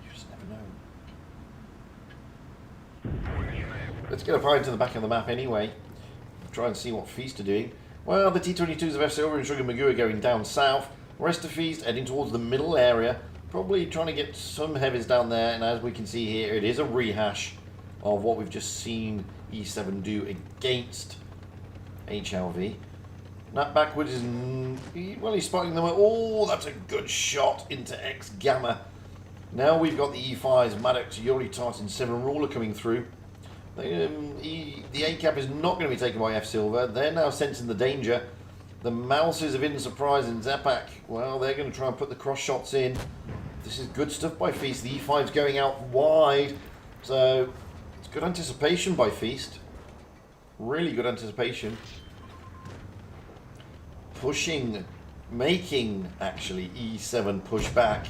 You just never know. Let's get up right to the back of the map anyway. Try and see what Feast are doing. Well, the T22s of F Silver and Sugar Magoo are going down south. Rest of Feast heading towards the middle area. Probably trying to get some heavies down there, and as we can see here, it is a rehash of what we've just seen E7 do against HLV. That backwards is, well, he's spotting them. Oh, that's a good shot into X Gamma. Now we've got the E5s, Maddox, Yuri Tartan, 7 Ruler coming through. The A cap is not going to be taken by F Silver. They're now sensing the danger. The Mouses have been surprised in Zepak. Well, they're going to try and put the cross shots in. This is good stuff by Feast. The E5's going out wide. So, it's good anticipation by Feast. Really good anticipation. Pushing, making, actually, E7 push back.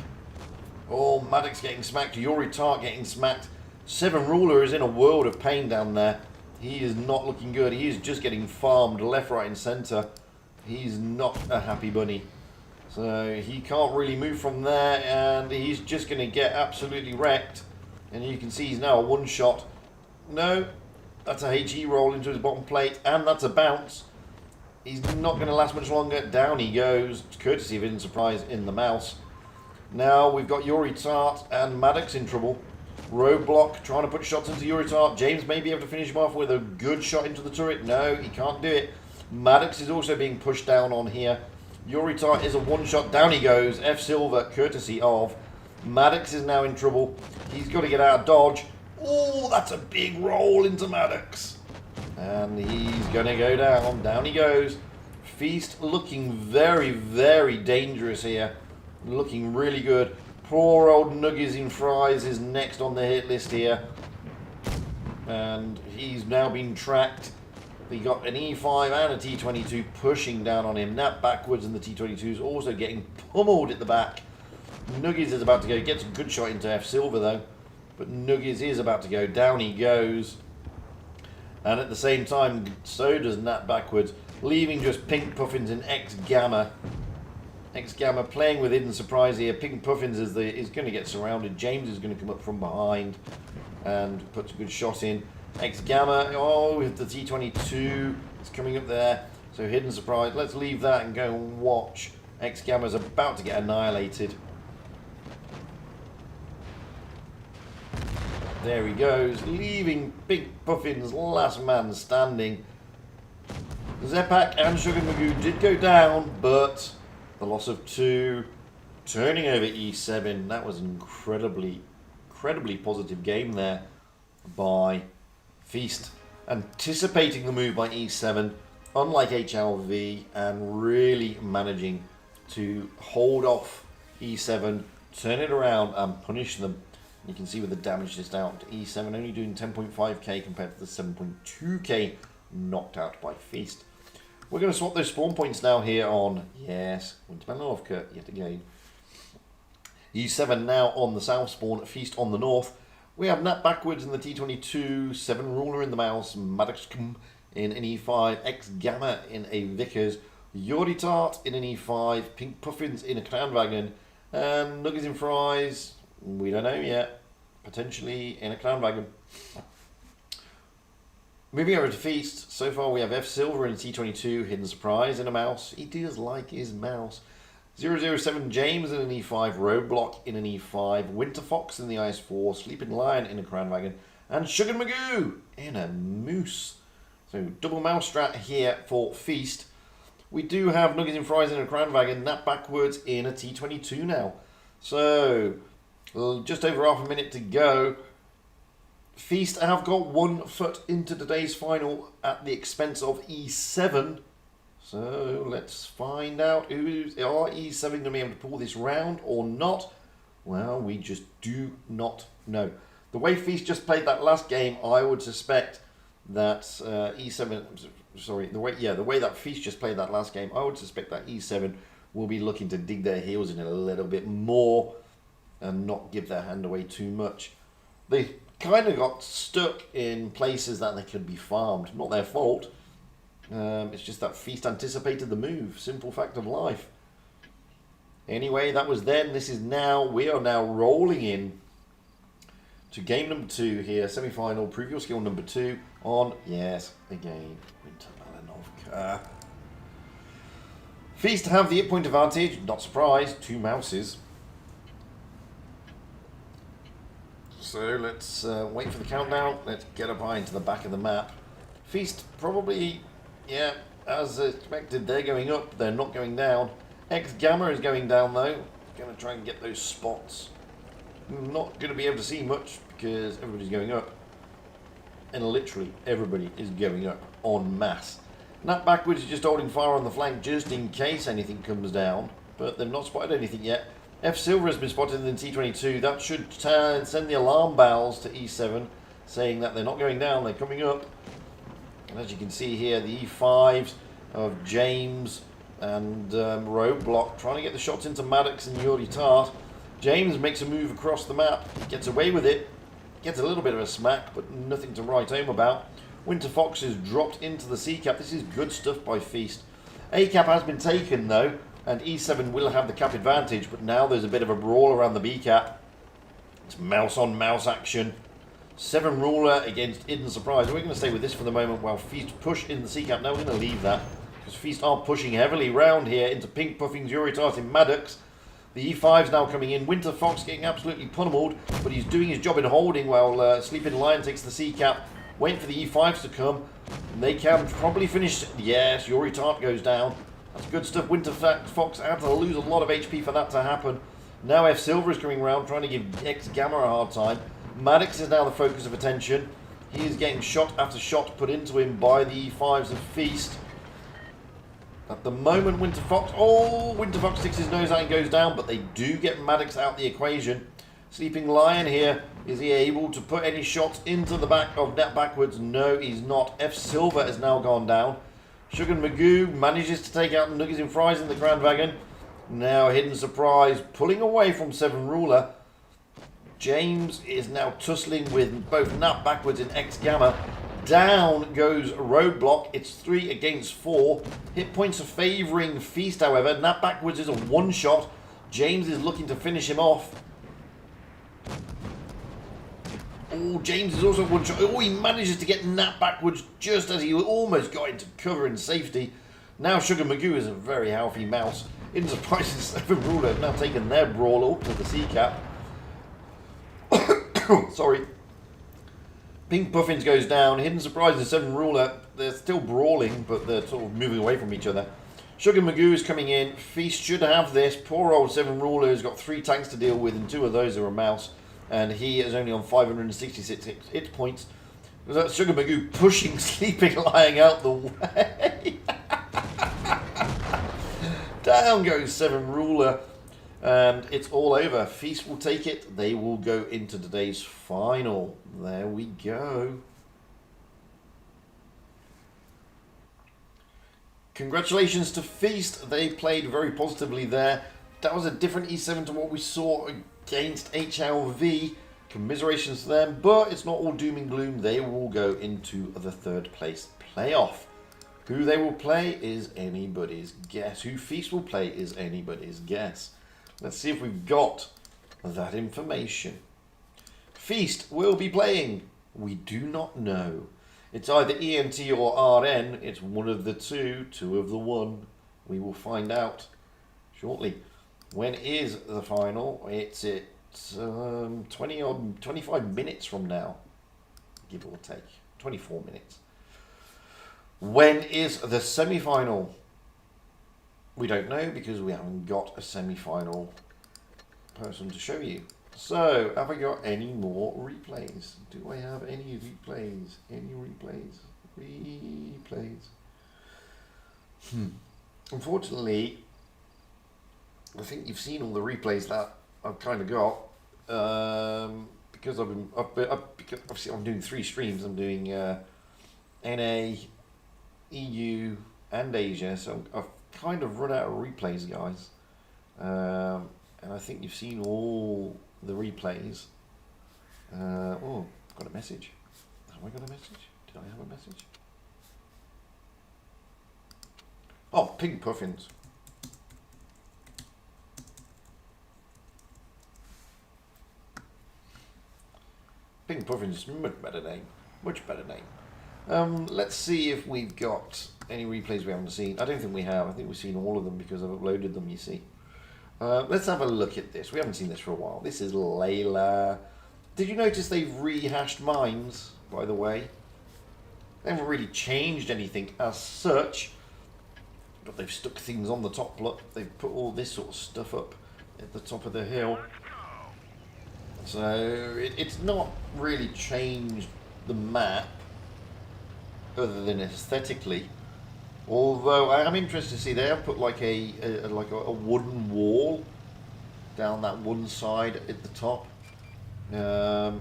Oh, Maddox getting smacked. Yuri Tart getting smacked. 7 Ruler is in a world of pain down there. He is not looking good. He is just getting farmed left, right and centre. He's not a happy bunny. So he can't really move from there, and he's just going to get absolutely wrecked. And you can see he's now a one-shot. No, that's a HE roll into his bottom plate, and that's a bounce. He's not going to last much longer. Down he goes, courtesy of Hidden Surprise in the mouse. Now we've got Yuri Tart and Maddox in trouble. Roadblock trying to put shots into Yuri Tart. James may be able to finish him off with a good shot into the turret. No, he can't do it. Maddox is also being pushed down on here. Yuri Tart is a one-shot. Down he goes. F Silver, courtesy of. Maddox is now in trouble. He's got to get out of dodge. Oh, that's a big roll into Maddox. And he's going to go down. Down he goes. Feast looking very, very dangerous here. Looking really good. Poor old Nuggies in Fries is next on the hit list here. And he's now been tracked. We got an E5 and a T22 pushing down on him. Nap backwards, and the T22 is also getting pummeled at the back. Nuggies is about to go. Gets a good shot into F Silver though. But Nuggies is about to go. Down he goes. And at the same time, so does Nap backwards. Leaving just Pink Puffins and X Gamma. X Gamma playing with Hidden Surprise here. Pink Puffins is going to get surrounded. James is going to come up from behind and puts a good shot in. X Gamma, oh, with the T22, it's coming up there. So Hidden Surprise, let's leave that and go and watch. X Gamma's about to get annihilated. There he goes, leaving Pink Puffins last man standing. Zepak and Sugar Magoo did go down, but the loss of 2, turning over E7. That was an incredibly positive game there by Feast. Anticipating the move by E7, unlike HLV, and really managing to hold off E7, turn it around and punish them. You can see with the damage dished out to E7 only doing 10.5k compared to the 7.2k knocked out by Feast. We're going to swap those spawn points now here on, yes, Winter Malinovka yet again. E7 now on the south spawn, Feast on the north. We have Nap backwards in the T22, 7 Ruler in the mouse, Maddox in an E5, X Gamma in a Vickers, Yordi Tart in an E5, Pink Puffins in a Crown Wagon, and Nuggets and Fries, we don't know yet, potentially in a Crown Wagon. Moving over to Feast, so far we have F Silver in a T22, Hidden Surprise in a mouse. He does like his mouse. 007 James in an E5, Roadblock in an E5, Winter Fox in the IS4, Sleeping Lion in a Crown Wagon, and Sugar Magoo in a moose. So double mouse strat here for Feast. We do have Nuggets and Fries in a Crown Wagon, Nap Backwards in a T22 now. So just over half a minute to go. Feast have got 1 foot into today's final at the expense of E7. So let's find out are E7 going to be able to pull this round or not? Well, we just do not know. The way Feast just played that last game, I would suspect that E7, sorry, the way that Feast just played that last game, I would suspect that E7 will be looking to dig their heels in a little bit more and not give their hand away too much. They kind of got stuck in places that they could be farmed. Not their fault. It's just that Feast anticipated the move. Simple fact of life. Anyway, that was then. This is now. We are now rolling in to game number 2 here. Semi-final. Prove your skill number 2 on, yes, again, Winter Malinovka. Feast have the hit point advantage. Not surprised. 2 mouses. So let's wait for the countdown. Let's get up high into the back of the map. Feast probably, yeah, as expected, they're going up. They're not going down. X Gamma is going down though. Going to try and get those spots. Not going to be able to see much because everybody's going up. And literally everybody is going up en masse. Nap Backwards is just holding fire on the flank just in case anything comes down. But they've not spotted anything yet. F Silver has been spotted in T22. That should send the alarm bells to E7 saying that they're not going down, they're coming up. And as you can see here, the E5s of James and Roadblock trying to get the shots into Maddox and Yordi Tart. James makes a move across the map, gets away with it, gets a little bit of a smack, but nothing to write home about. Winter Fox is dropped into the C cap. This is good stuff by Feast. A cap has been taken though, and E7 will have the cap advantage, but now there's a bit of a brawl around the B cap. It's mouse on mouse action. 7 ruler against Hidden Surprise. We're going to stay with this for the moment while Feast push in the C cap. Now we're going to leave that because Feast are pushing heavily round here into Pink Puffing Yordi Tart in Maddox. The E5's now coming in. Winter Fox getting absolutely pummeled, but he's doing his job in holding while Sleeping Lion takes the C cap. Waiting for the E5s to come. And they can probably finish. Yes, Yordi Tart goes down. That's good stuff. Winter Fox had to lose a lot of HP for that to happen. Now F Silver is coming around trying to give X Gamma a hard time. Maddox is now the focus of attention. He is getting shot after shot put into him by the E5s of Feast. At the moment, Winter Fox sticks his nose out and goes down, but they do get Maddox out the equation. Sleeping Lion here, is he able to put any shots into the back of Nap Backwards? No, he's not. F Silver has now gone down. Sugar Magoo manages to take out Nuggets and Fries in the Grand Wagon. Now Hidden Surprise pulling away from 7 ruler. James is now tussling with both Nap Backwards and X Gamma. Down goes Roadblock. It's 3 against 4. Hit points are favouring Feast, however. Nap Backwards is a one-shot. James is looking to finish him off. Oh, James is also one-shot. Oh, he manages to get Nap Backwards just as he almost got into cover and safety. Now Sugar Magoo is a very healthy mouse. Hidden Surprise and 7 ruler have now taken their brawl up to the C cap. Sorry. Pink Puffins goes down. Hidden Surprise and 7 ruler, they're still brawling, but they're sort of moving away from each other. Sugar Magoo is coming in. Feast should have this. Poor old 7 ruler has got 3 tanks to deal with, and 2 of those are a mouse. And he is only on 566 hit points. Sugar Magoo pushing Sleeping Lion out the way. Down goes 7 ruler. And it's all over. Feast will take it. They will go into today's final. There we go. Congratulations to Feast. They played very positively there. That was a different E7 to what we saw against HLV. Commiserations to them. But it's not all doom and gloom. They will go into the 3rd place playoff. Who they will play is anybody's guess. Who Feast will play is anybody's guess. Let's see if we've got that information. Feast will be playing. We do not know. It's either ENT or RN. It's one of the two of the one. We will find out shortly. When is the final? It's at 25 minutes from now, give or take. 24 minutes. When is the semi-final? We don't know because we haven't got a semi-final person to show you. So, have I got any more replays? Do I have any replays? Any replays? Replays. Unfortunately, I think you've seen all the replays that I've kind of got because because obviously I'm doing 3 streams. I'm doing NA, EU, and Asia. So I've kind of run out of replays, guys. And I think you've seen all the replays. Oh, I've got a message. Have I got a message? Did I have a message? Oh, Pink Puffins. Pink Puffins is a much better name. Much better name. Let's see if we've got any replays we haven't seen. I don't think we have. I think we've seen all of them because I've uploaded them, you see. Let's have a look at this. We haven't seen this for a while. This is Layla. Did you notice they've rehashed mines, by the way? They haven't really changed anything as such. But they've stuck things on the top. Look, they've put all this sort of stuff up at the top of the hill. So it's not really changed the map other than aesthetically. Although I am interested to see they have put like a wooden wall down that one side at the top. I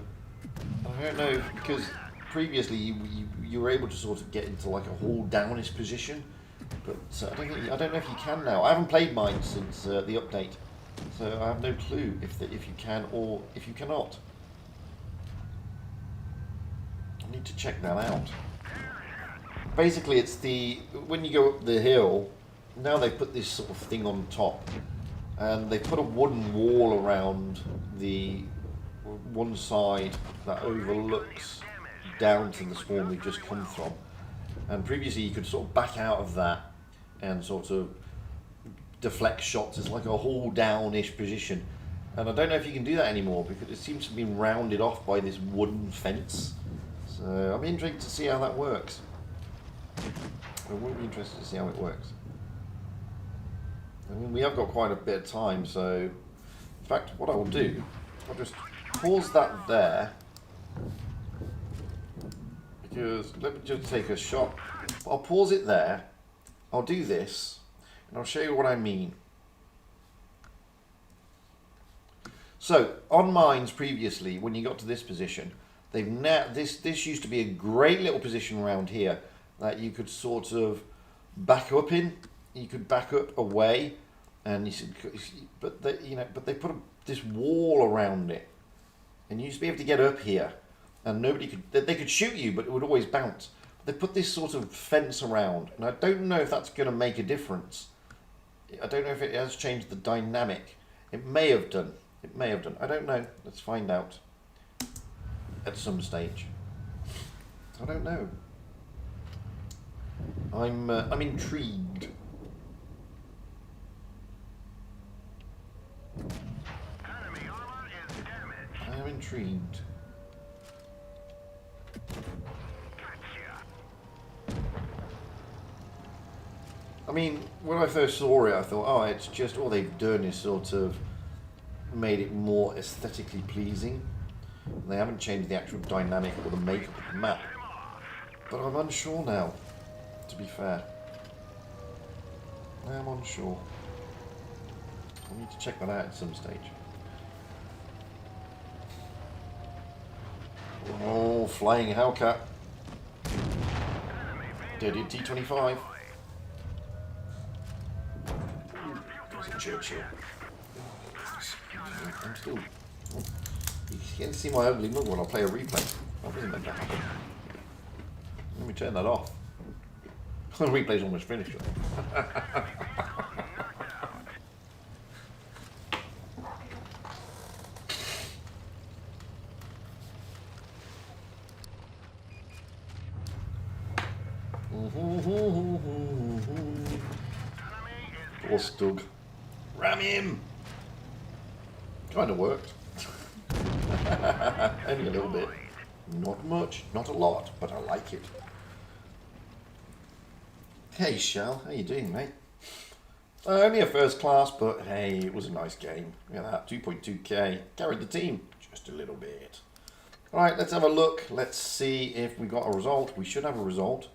don't know, because previously you were able to sort of get into like a hold downish position, but I don't know if you can now. I haven't played mine since the update, so I have no clue if you can or if you cannot. I need to check that out. Basically, it's when you go up the hill, now they put this sort of thing on top, and they put a wooden wall around the one side that overlooks down to the spawn we've just come from. And previously you could sort of back out of that and sort of deflect shots. It's like a hold down-ish position. And I don't know if you can do that anymore because it seems to be rounded off by this wooden fence. So I'm intrigued to see how that works. I would be interested to see how it works. I mean, we have got quite a bit of time, so in fact, what I will do, I'll just pause that there, because let me just take a shot. I'll pause it there. I'll do this, and I'll show you what I mean. So on mines previously, when you got to this position, they've now this used to be a great little position around here that you could sort of back up in. You could back up away, and but they put this wall around it, and you used to be able to get up here, and nobody could. They could shoot you, but it would always bounce. But they put this sort of fence around, and I don't know if that's going to make a difference. I don't know if it has changed the dynamic. It may have done. It may have done. I don't know. Let's find out at some stage. I don't know. I'm intrigued. I am intrigued. I mean, when I first saw it, I thought, oh, it's just all they've done is sort of made it more aesthetically pleasing. They haven't changed the actual dynamic or the makeup of the map. But I'm unsure now, to be fair. I am unsure. I need to check that out at some stage. Oh, flying Hellcat. Dirty T-25. There's a Churchill. I'm still... You can see my ugly mug when I play a replay. That wasn't meant to happen. Let me turn that off. The replay's almost finished. Poor Stug. Ram him! Kind of worked. Only a little bit. Not much, not a lot, but I like it. Hey Shell, how you doing, mate? Only a first class, but hey, it was a nice game. Look at that, 2.2k. Carried the team just a little bit. Alright, let's have a look. Let's see if we got a result. We should have a result.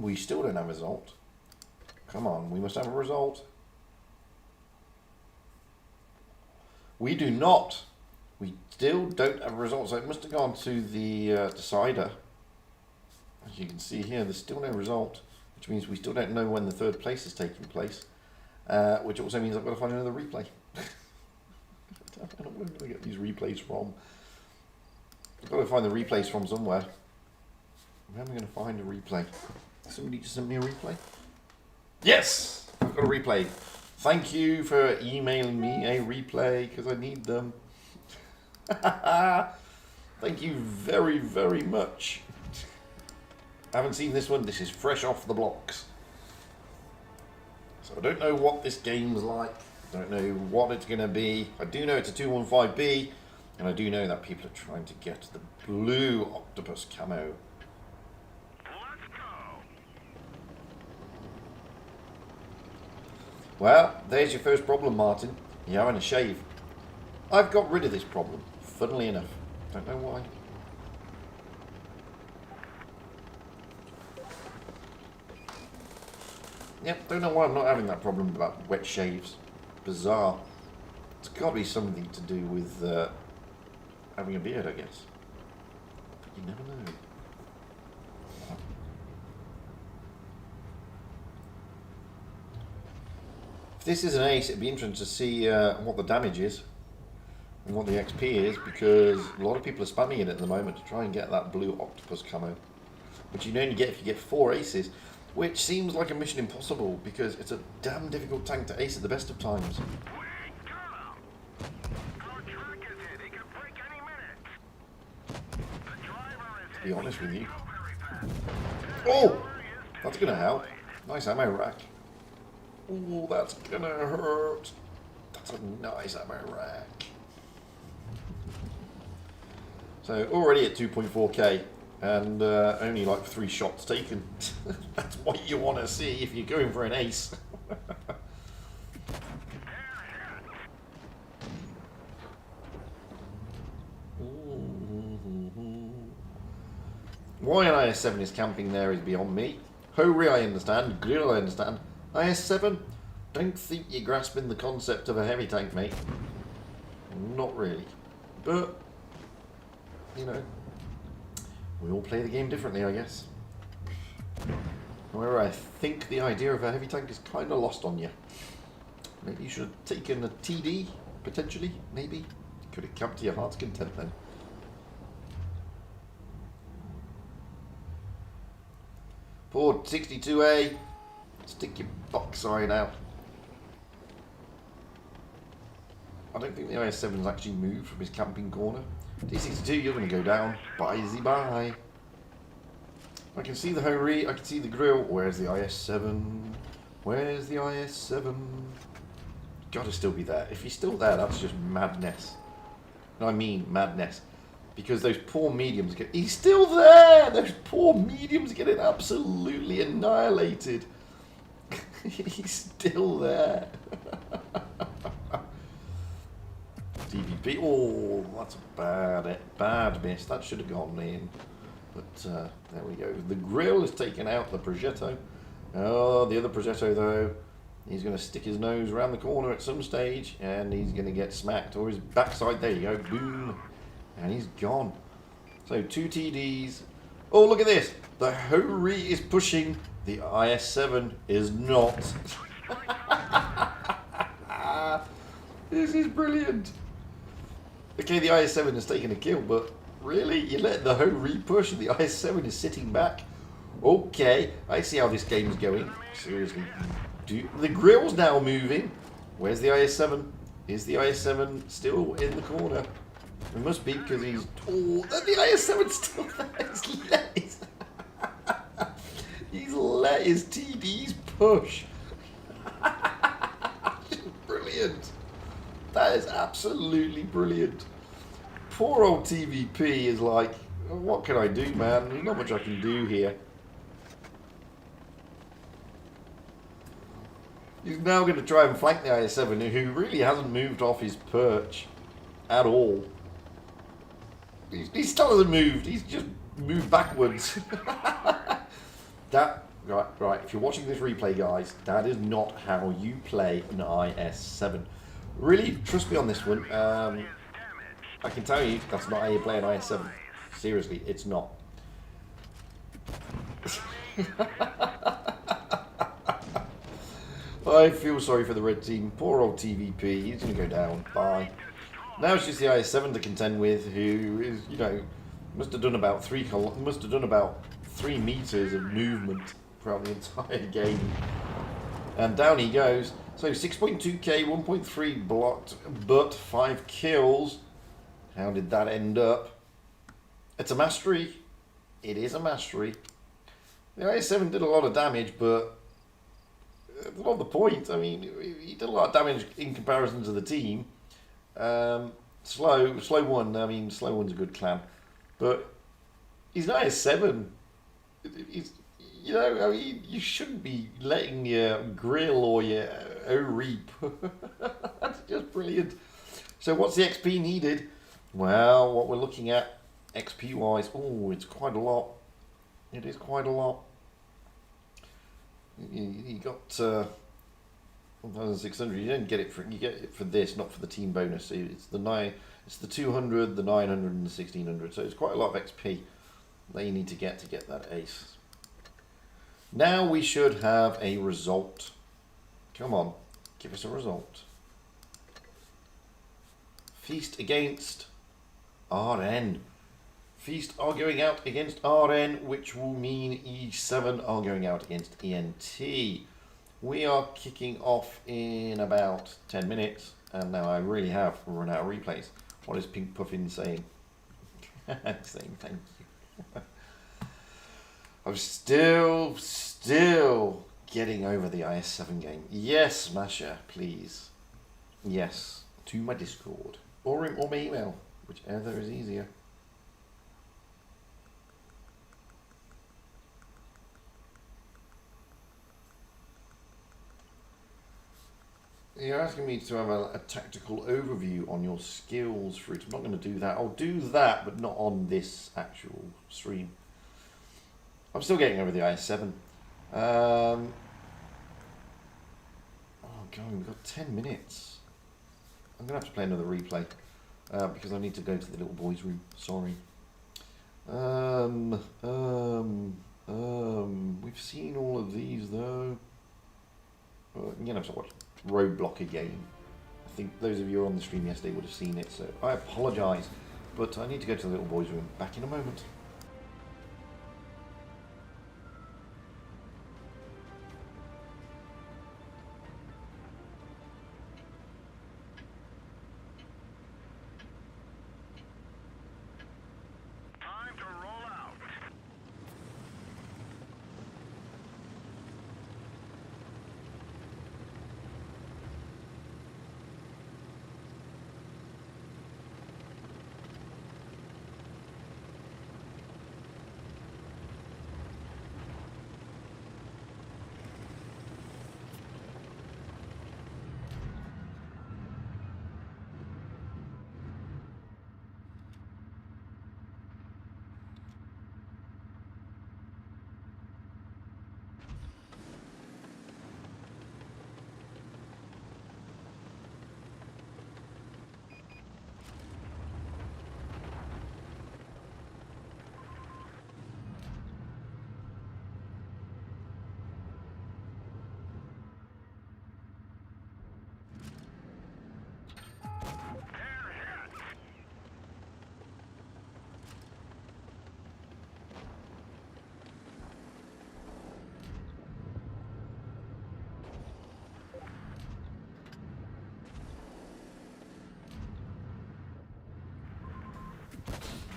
We still don't have a result. Come on, we must have a result. We do not. We still don't have a result, so it must have gone to the decider. As you can see here, there's still no result, which means we still don't know when the third place is taking place, which also means I've got to find another replay. I don't know where I'm going to get these replays from. I've got to find the replays from somewhere. Where am I going to find a replay? Somebody just sent me a replay? Yes! I've got a replay. Thank you for emailing me a replay, because I need them. Thank you very, very much. I haven't seen this one. This is fresh off the blocks. So I don't know what this game's like. I don't know what it's going to be. I do know it's a 215B, and I do know that people are trying to get the blue octopus camo. Well, there's your first problem, Martin. You're having a shave. I've got rid of this problem, funnily enough. Don't know why. Yep, don't know why I'm not having that problem about wet shaves. Bizarre. It's got to be something to do with having a beard, I guess. But you never know. If this is an ace, it'd be interesting to see what the damage is and what the XP is, because a lot of people are spamming it at the moment to try and get that blue octopus camo, which you only get if you get 4 aces, which seems like a mission impossible because it's a damn difficult tank to ace at the best of times. To be honest with you. Oh! That's going to help. Nice ammo rack. Oh, that's going to hurt. That's a nice ammo rack. So already at 2.4k and only like 3 shots taken. That's what you want to see if you're going for an ace. Why an IS-7 is camping there is beyond me. Hori I understand, Grill I understand. IS-7? Don't think you're grasping the concept of a heavy tank, mate. Not really. But you know, we all play the game differently, I guess. However, I think the idea of a heavy tank is kind of lost on you. Maybe you should have taken a TD, potentially, maybe. Could have camped to your heart's content then. Port 62A, stick your box sign out. I don't think the IS-7's actually moved from his camping corner. T62, you're going to go down. Bye-zy bye. I can see the Hori, I can see the grill. Where's the IS-7? Where's the IS-7? Gotta still be there. If he's still there, that's just madness. No, I mean madness. Because those poor mediums get... He's still there! Those poor mediums getting absolutely annihilated. He's still there. DVP. Oh, that's a bad miss. That should have gone in. But there we go. The grill has taken out the Progetto. Oh, the other Progetto though, he's going to stick his nose around the corner at some stage, and he's going to get smacked, or his backside. There you go. Boom, and he's gone. So 2 TDs. Oh, look at this. The Hori is pushing. The IS-7 is not. This is brilliant. Okay, the IS-7 has taken a kill, but Really? You let the whole re-push and the IS-7 is sitting back? Okay, I see how this game's going. Seriously. The grill's now moving. Where's the IS-7? Is the IS-7 still in the corner? It must be because he's... Oh, the IS-7's still there. He's let his TDs push. Brilliant. That is absolutely brilliant. Poor old TVP is like, what can I do, man? There's not much I can do here. He's now going to try and flank the IS-7, who really hasn't moved off his perch at all. He still hasn't moved. He's just moved backwards. Right. If you're watching this replay, guys, that is not how you play an IS-7. Really, trust me on this one. I can tell you that's not how you play an IS-7. Seriously, it's not. I feel sorry for the red team. Poor old TVP. He's going to go down. Bye. Now it's just the IS-7 to contend with, who is, you know, must have done about 3 meters of movement throughout the entire game. And down he goes. So 6.2k, 1.3 blocked, but 5 kills. How did that end up? It's a mastery. It is a mastery. The IS-7 did a lot of damage, but that's not the point. I mean, he did a lot of damage in comparison to the team. Slow One. I mean, Slow One's a good clan, but he's an IS-7. He's, you know, I mean, you shouldn't be letting your grill or your O-reap. That's just brilliant. So what's the XP needed? Well, what we're looking at XP-wise, oh, it's quite a lot. It is quite a lot. You got 1,600. You don't get it for, you get it for this, not for the team bonus. It's the 200, the 900, and the 1600. So it's quite a lot of XP that you need to get that ace. Now we should have a result. Come on, give us a result. Feast against RN. Feast are going out against RN, which will mean E7 are going out against ENT. We are kicking off in about 10 minutes, and now I really have run out of replays. What is Pink Puffin saying? Saying thank you. I'm still getting over the IS-7 game. Yes, Masha, please. Yes, to my Discord. Or my email, whichever is easier. You're asking me to have a tactical overview on your skills for it. I'm not going to do that. I'll do that, but not on this actual stream. I'm still getting over the IS-7. Oh god, we've got 10 minutes. I'm going to have to play another replay. Because I need to go to the little boys' room. Sorry. We've seen all of these though. You're going to have to watch Roadblock again. I think those of you on the stream yesterday would have seen it, so I apologise. But I need to go to the little boys' room. Back in a moment.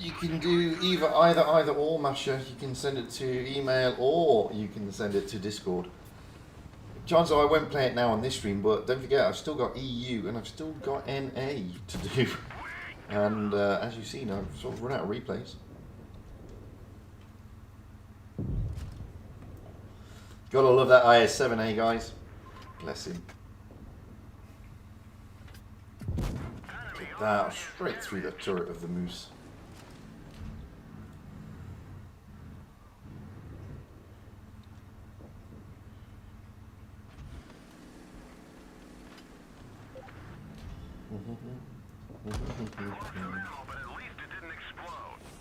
You can do either or, Masha. You can send it to email or you can send it to Discord. Chances are I won't play it now on this stream, but don't forget I've still got EU and I've still got NA to do. And as you've seen, I've sort of run out of replays. Gotta love that IS-7A, guys. Bless him. Get that straight through the turret of the Moose.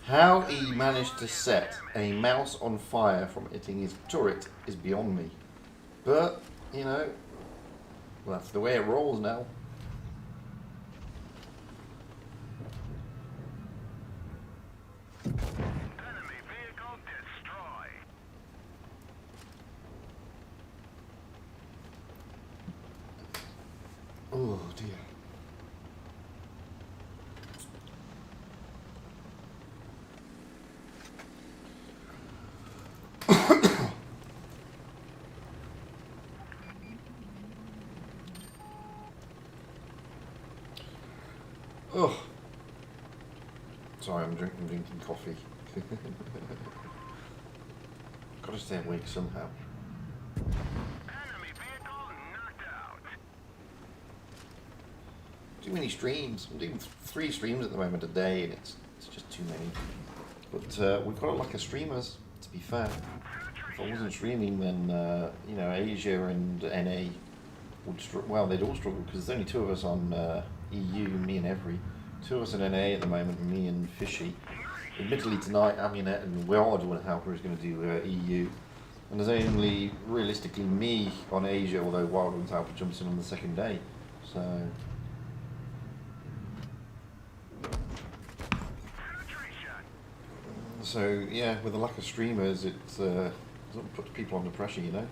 How he managed to set a mouse on fire from hitting his turret is beyond me. But, you know, well, that's the way it rolls now. Enemy vehicle destroyed. Oh dear. Oh, sorry, I'm drinking coffee. Got to stay awake somehow. Enemy vehicle knocked out. Too many streams. I'm doing 3 streams at the moment a day, and it's just too many. But we've got like a streamers. To be fair, if I wasn't streaming, then you know, Asia and NA would well, they'd all struggle because there's only 2 of us on EU, me and Every. 2 of us in NA at the moment, me and Fishy. Admittedly tonight, Amunet and Wild and Helper is going to do EU. And there's only, realistically, me on Asia, although Wild and Helper jumps in on the second day. So yeah, with the lack of streamers, it puts people under pressure, you know.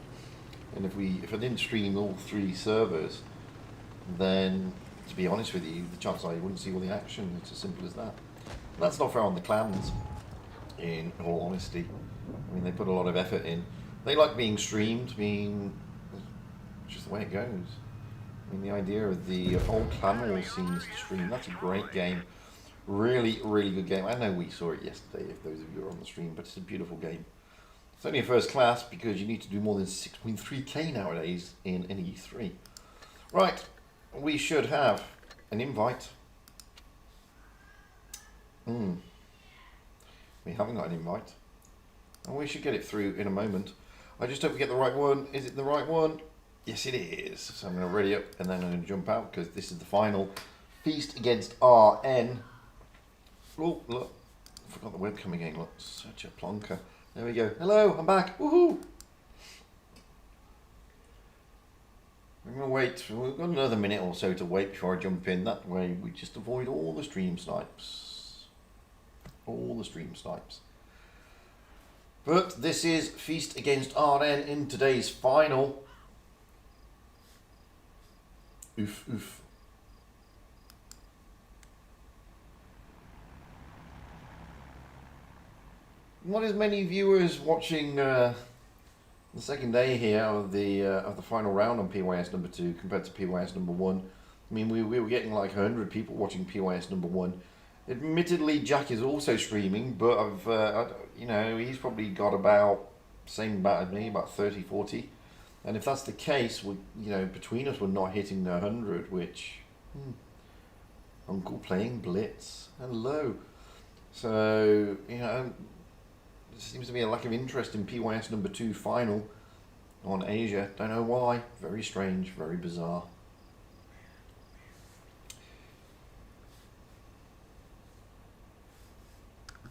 And if I didn't stream all 3 servers, then to be honest with you, the chances are you wouldn't see all the action. It's as simple as that. And that's not fair on the clans, in all honesty. I mean, they put a lot of effort in. They like being streamed. I mean, it's just the way it goes. I mean, the idea of the old clan war scenes to stream, that's a great game. Really, really good game. I know we saw it yesterday, if those of you are on the stream, but it's a beautiful game. It's only a first class because you need to do more than 6.3k nowadays in NE3. Right, we should have an invite. We haven't got an invite. And we should get it through in a moment. I just hope we get the right one. Is it the right one? Yes, it is. So I'm going to ready up and then I'm going to jump out because this is the final Feast against RN. Oh, look. I forgot the webcam again. Look, such a plonker. There we go. Hello, I'm back. Woohoo! I'm going to wait. We've got another minute or so to wait before I jump in. That way we just avoid all the stream snipes. All the stream snipes. But this is Feast against RN in today's final. Oof, oof. Not as many viewers watching the second day here of the final round on PYS number 2 compared to PYS number 1. I mean, we were getting like 100 people watching PYS number 1. Admittedly, Jack is also streaming, but you know, he's probably got about same amount as me, about 30, 40. And if that's the case, we, you know, between us, we're not hitting the 100, which Uncle playing Blitz, hello. So you know, there seems to be a lack of interest in PYS number 2 final on Asia. Don't know why. Very strange, very bizarre.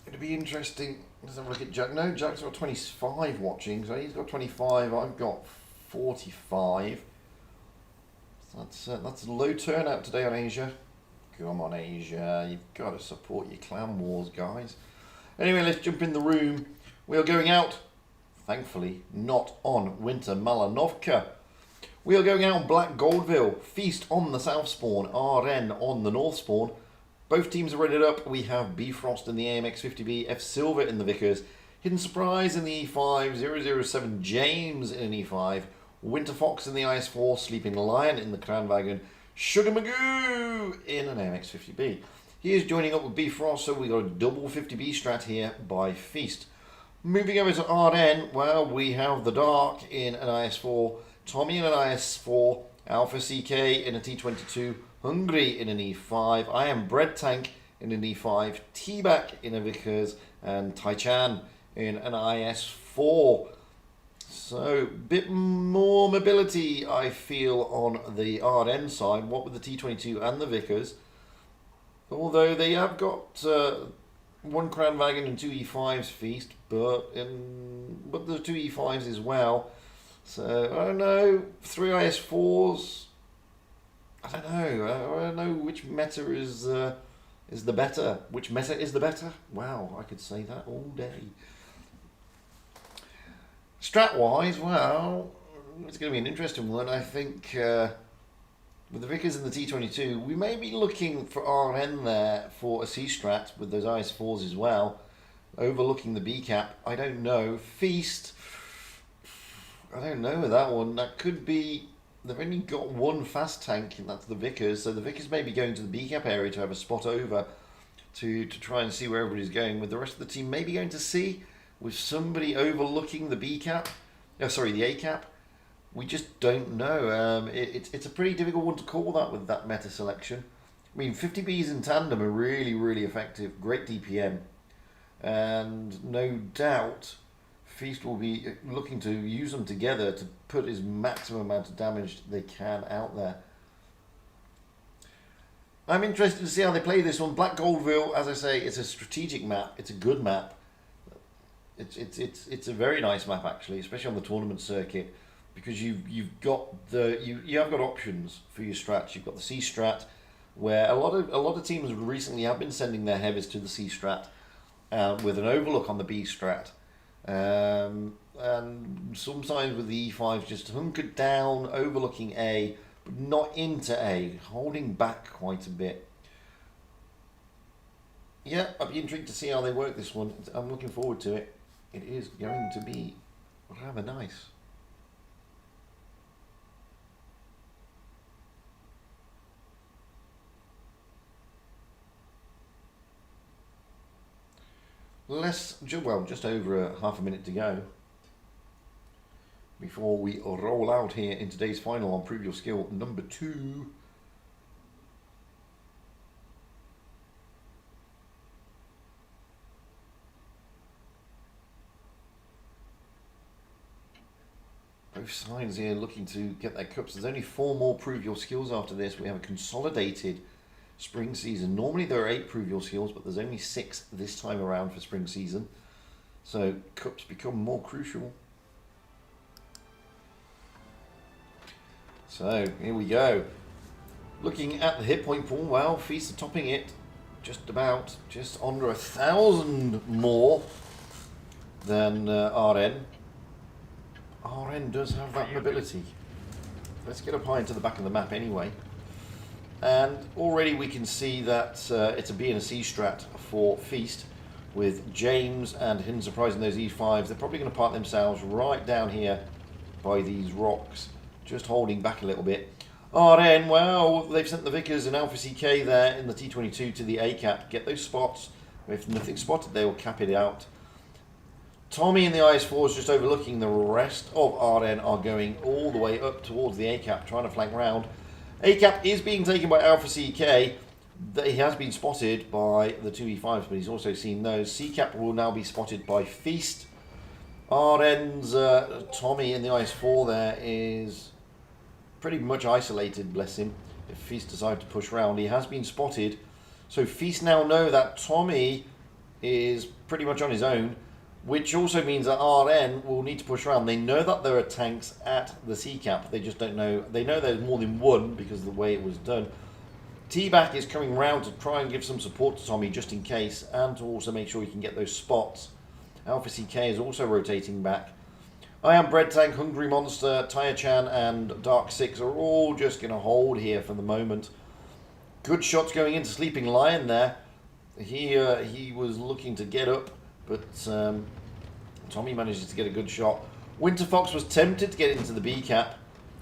It'd be interesting. Let's have a look at Jack. No, Jack's got 25 watching, so he's got 25. I've got 45. So that's a low turnout today on Asia. Come on, Asia. You've got to support your clan wars, guys. Anyway, let's jump in the room. We are going out, thankfully, not on Winter Malanovka. We are going out on Black Goldville. Feast on the south spawn. RN on the north spawn. Both teams are rated up. We have Bifrost in the AMX50B, F Silver in the Vickers, Hidden Surprise in the E5, 007 James in an E5, Winter Fox in the IS4, Sleeping Lion in the Kranwagen, Sugar Magoo in an AMX50B. He is joining up with Bifrost, so we got a double 50B strat here by Feast. Moving over to RN, well, we have the Dark in an IS4, Tommy in an IS4, Alpha CK in a T22, Hungry in an E5, I Am Bread Tank in an E5, T-Back in a Vickers, and Tai-Chan in an IS4. So, bit more mobility, I feel, on the RN side, what with the T22 and the Vickers. Although they have got one Kranwagen and two E5s Feast, but the two E5s as well. So, I don't know, 3 IS4s, I don't know which meta is the better. Which meta is the better? Wow, I could say that all day. Strat-wise, well, it's going to be an interesting one. I think with the Vickers and the T22, we may be looking for RN there for a C-strat with those IS4s as well, overlooking the B cap. I don't know. Feast, I don't know with that one. That could be, they've only got one fast tank, and that's the Vickers, so the Vickers may be going to the B cap area to have a spot over to try and see where everybody's going, with the rest of the team maybe going to C, with somebody overlooking the B cap, the A cap. We just don't know. It's a pretty difficult one to call that with that meta selection. I mean, 50Bs in tandem are really, really effective. Great DPM. And no doubt, Feast will be looking to use them together to put as maximum amount of damage they can out there. I'm interested to see how they play this one. Black Goldville, as I say, it's a strategic map. It's a good map. It's a very nice map actually, especially on the tournament circuit, because you have got options for your strats. You've got the C strat, where a lot of teams recently have been sending their heavies to the C strat, with an overlook on the B strat, and sometimes with the E5s just hunkered down, overlooking A, but not into A, holding back quite a bit. Yeah, I'd be intrigued to see how they work this one. I'm looking forward to it. It is going to be rather nice. Just over half a minute to go before we roll out here in today's final on Prove Your Skill number 2. Both sides here looking to get their cups. There's only 4 more Prove Your Skills after this. We have a consolidated spring season. Normally there are 8 Prove Your Skills, but there's only 6 this time around for spring season. So cups become more crucial. So here we go. Looking at the hit point pool, well, Feast are topping it just under 1,000 more than RN. RN does have that mobility. Let's get up high into the back of the map anyway. And already we can see that it's a B and a C strat for Feast, with James and Hidden Surprise in those E5s. They're probably going to park themselves right down here by these rocks, just holding back a little bit. RN, well, they've sent the Vickers and Alpha CK there in the T22 to the A cap. Get those spots. If nothing spotted, they will cap it out. Tommy in the IS4 is just overlooking. The rest of RN are going all the way up towards the A cap, trying to flank round. A cap is being taken by Alpha CK. He has been spotted by the 2 E5s, but he's also seen those. C cap will now be spotted by Feast. RN's Tommy in the IS4 there is pretty much isolated, bless him, if Feast decides to push round. He has been spotted, so Feast now know that Tommy is pretty much on his own, which also means that RN will need to push around. They know that there are tanks at the C cap, they just don't know. They know there's more than one because of the way it was done. T-Back is coming round to try and give some support to Tommy just in case, and to also make sure he can get those spots. Alpha CK is also rotating back. I Am Bread Tank, Hungry Monster, Tai-Chan and Dark 6 are all just going to hold here for the moment. Good shots going into Sleeping Lion there. He was looking to get up, but Tommy manages to get a good shot. Winter Fox was tempted to get into the B cap,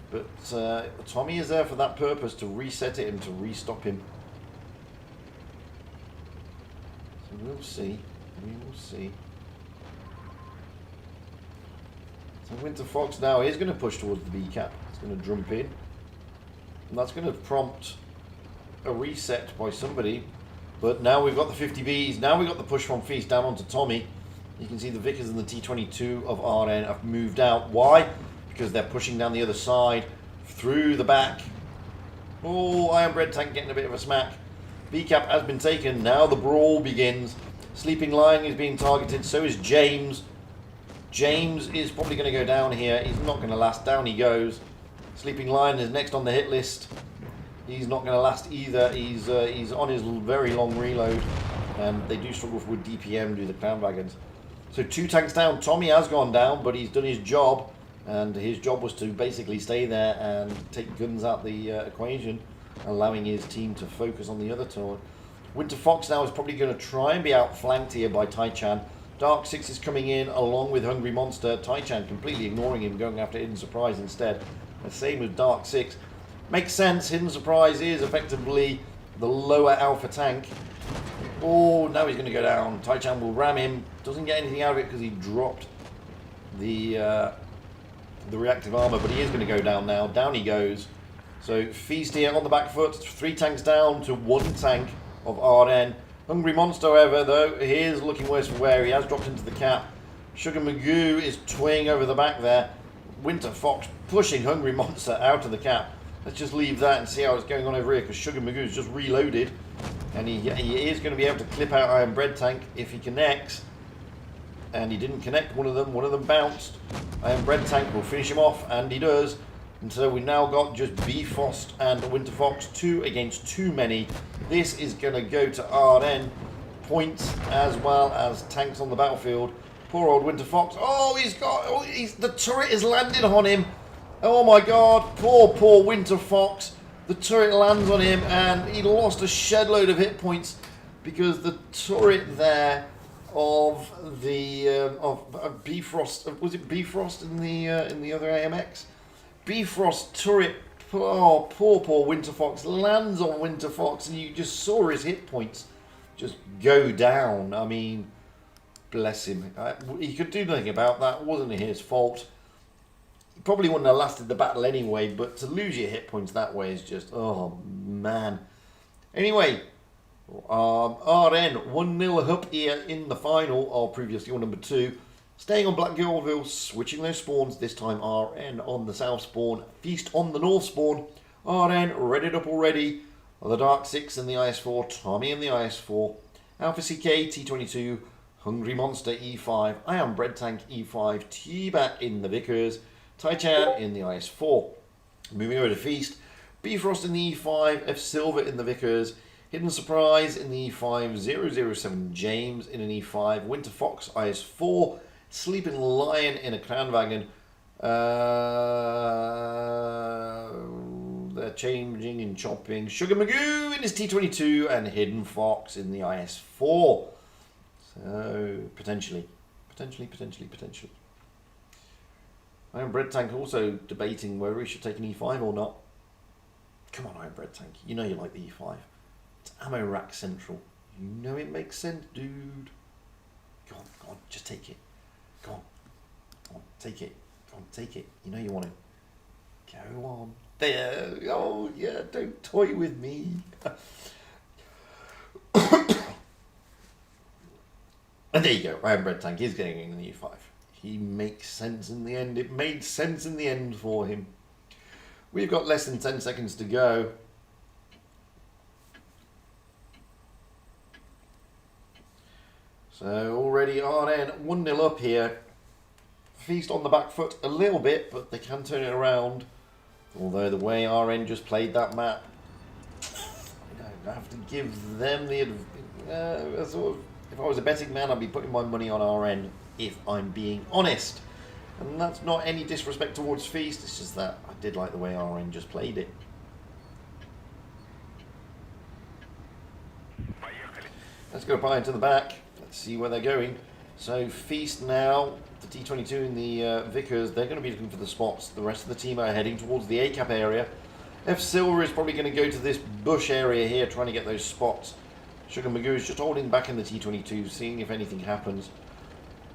but Tommy is there for that purpose, to reset it and to restop him. So we'll see. We will see. So Winter Fox now is going to push towards the B cap. It's going to jump in. And that's going to prompt a reset by somebody. But now we've got the 50 Bs. Now we've got the push from Feast down onto Tommy. You can see the Vickers and the T22 of RN have moved out. Why? Because they're pushing down the other side through the back. Oh, Iron Bread Tank getting a bit of a smack. B-cap has been taken. Now the brawl begins. Sleeping Lion is being targeted. So is James. James is probably going to go down here. He's not going to last. Down he goes. Sleeping Lion is next on the hit list. He's not going to last either. He's on his very long reload. And they do struggle with DPM due to the Clown Wagons. So 2 tanks down. Tommy has gone down, but he's done his job. And his job was to basically stay there and take guns out the equation, allowing his team to focus on the other turret. Winter Fox now is probably going to try and be outflanked here by Tai-Chan. Dark 6 is coming in along with Hungry Monster. Tai-Chan completely ignoring him, going after Hidden Surprise instead. The same with Dark 6. Makes sense. Hidden Surprise is effectively the lower alpha tank. Oh, now he's going to go down. Tai-Chan will ram him. Doesn't get anything out of it because he dropped the reactive armor, but he is going to go down now. Down he goes. So Feast here on the back foot. 3 tanks down to 1 tank of RN. Hungry Monster, however, though, he is looking worse for wear. He has dropped into the cap. Sugar Magoo is toying over the back there. Winter Fox pushing Hungry Monster out of the cap. Let's just leave that and see how it's going on over here, because Sugar Magoo's just reloaded. And he is going to be able to clip out Iron Bread Tank if he connects. And he didn't connect one of them bounced. Iron Bread Tank will finish him off, and he does. And so we've now got just Bifrost and Winter Fox, 2 against too many. This is going to go to RN points as well as tanks on the battlefield. Poor old Winter Fox. Oh, the turret has landed on him. Oh my god, poor Winter Fox. The turret lands on him and he lost a shed load of hit points because the turret there of the of Bifrost, was it Bifrost in the other AMX? Bifrost turret. Oh, poor Winter Fox lands on Winter Fox, and you just saw his hit points just go down. I mean, bless him. He could do nothing about that. It wasn't his fault. He probably wouldn't have lasted the battle anyway, but to lose your hit points that way is just, oh man. Anyway, RN 1-0 up here in the final of previously on number 2. Staying on Black Girlville, switching those spawns. This time RN on the south spawn, Feast on the north spawn. RN readied up already. The Dark 6 and the IS-4, Tommy and the IS-4. Alpha CK, T22, Hungry Monster E5, Iron Bread Tank E5, T-Bat in the Vickers, Tai-Chan in the IS-4. Moving over to Feast, Bifrost in the E5, F Silver in the Vickers, Hidden Surprise in the E5, 007 James in an E5, Winter Fox IS-4, Sleeping Lion in a Clown Wagon. They're changing and chopping. Sugar Magoo in his T22 and Hidden Fox in the IS-4. So, potentially. Iron Bread Tank also debating whether he should take an E5 or not. Come on, Iron Bread Tank. You know you like the E5. It's ammo rack central. You know it makes sense, dude. Go on, just take it. Go on, take it. Go on, take it. You know you want it. Go on. There. Oh, yeah, don't toy with me. And there you go. Iron Bread Tank is getting in the E5. He makes sense in the end. It made sense in the end for him. We've got less than 10 seconds to go. So already RN 1-0 up here. Feast on the back foot a little bit, but they can turn it around. Although the way RN just played that map, I have to give them the sort of, if I was a betting man, I'd be putting my money on RN, if I'm being honest. And that's not any disrespect towards Feast, it's just that I did like the way RN just played it. Let's go by into the back. Let's see where they're going. So Feast now, the T22 and the Vickers, they're going to be looking for the spots. The rest of the team are heading towards the A-cap area. F Silver is probably going to go to this bush area here, trying to get those spots. Sugar Magoo is just holding back in the T22, seeing if anything happens.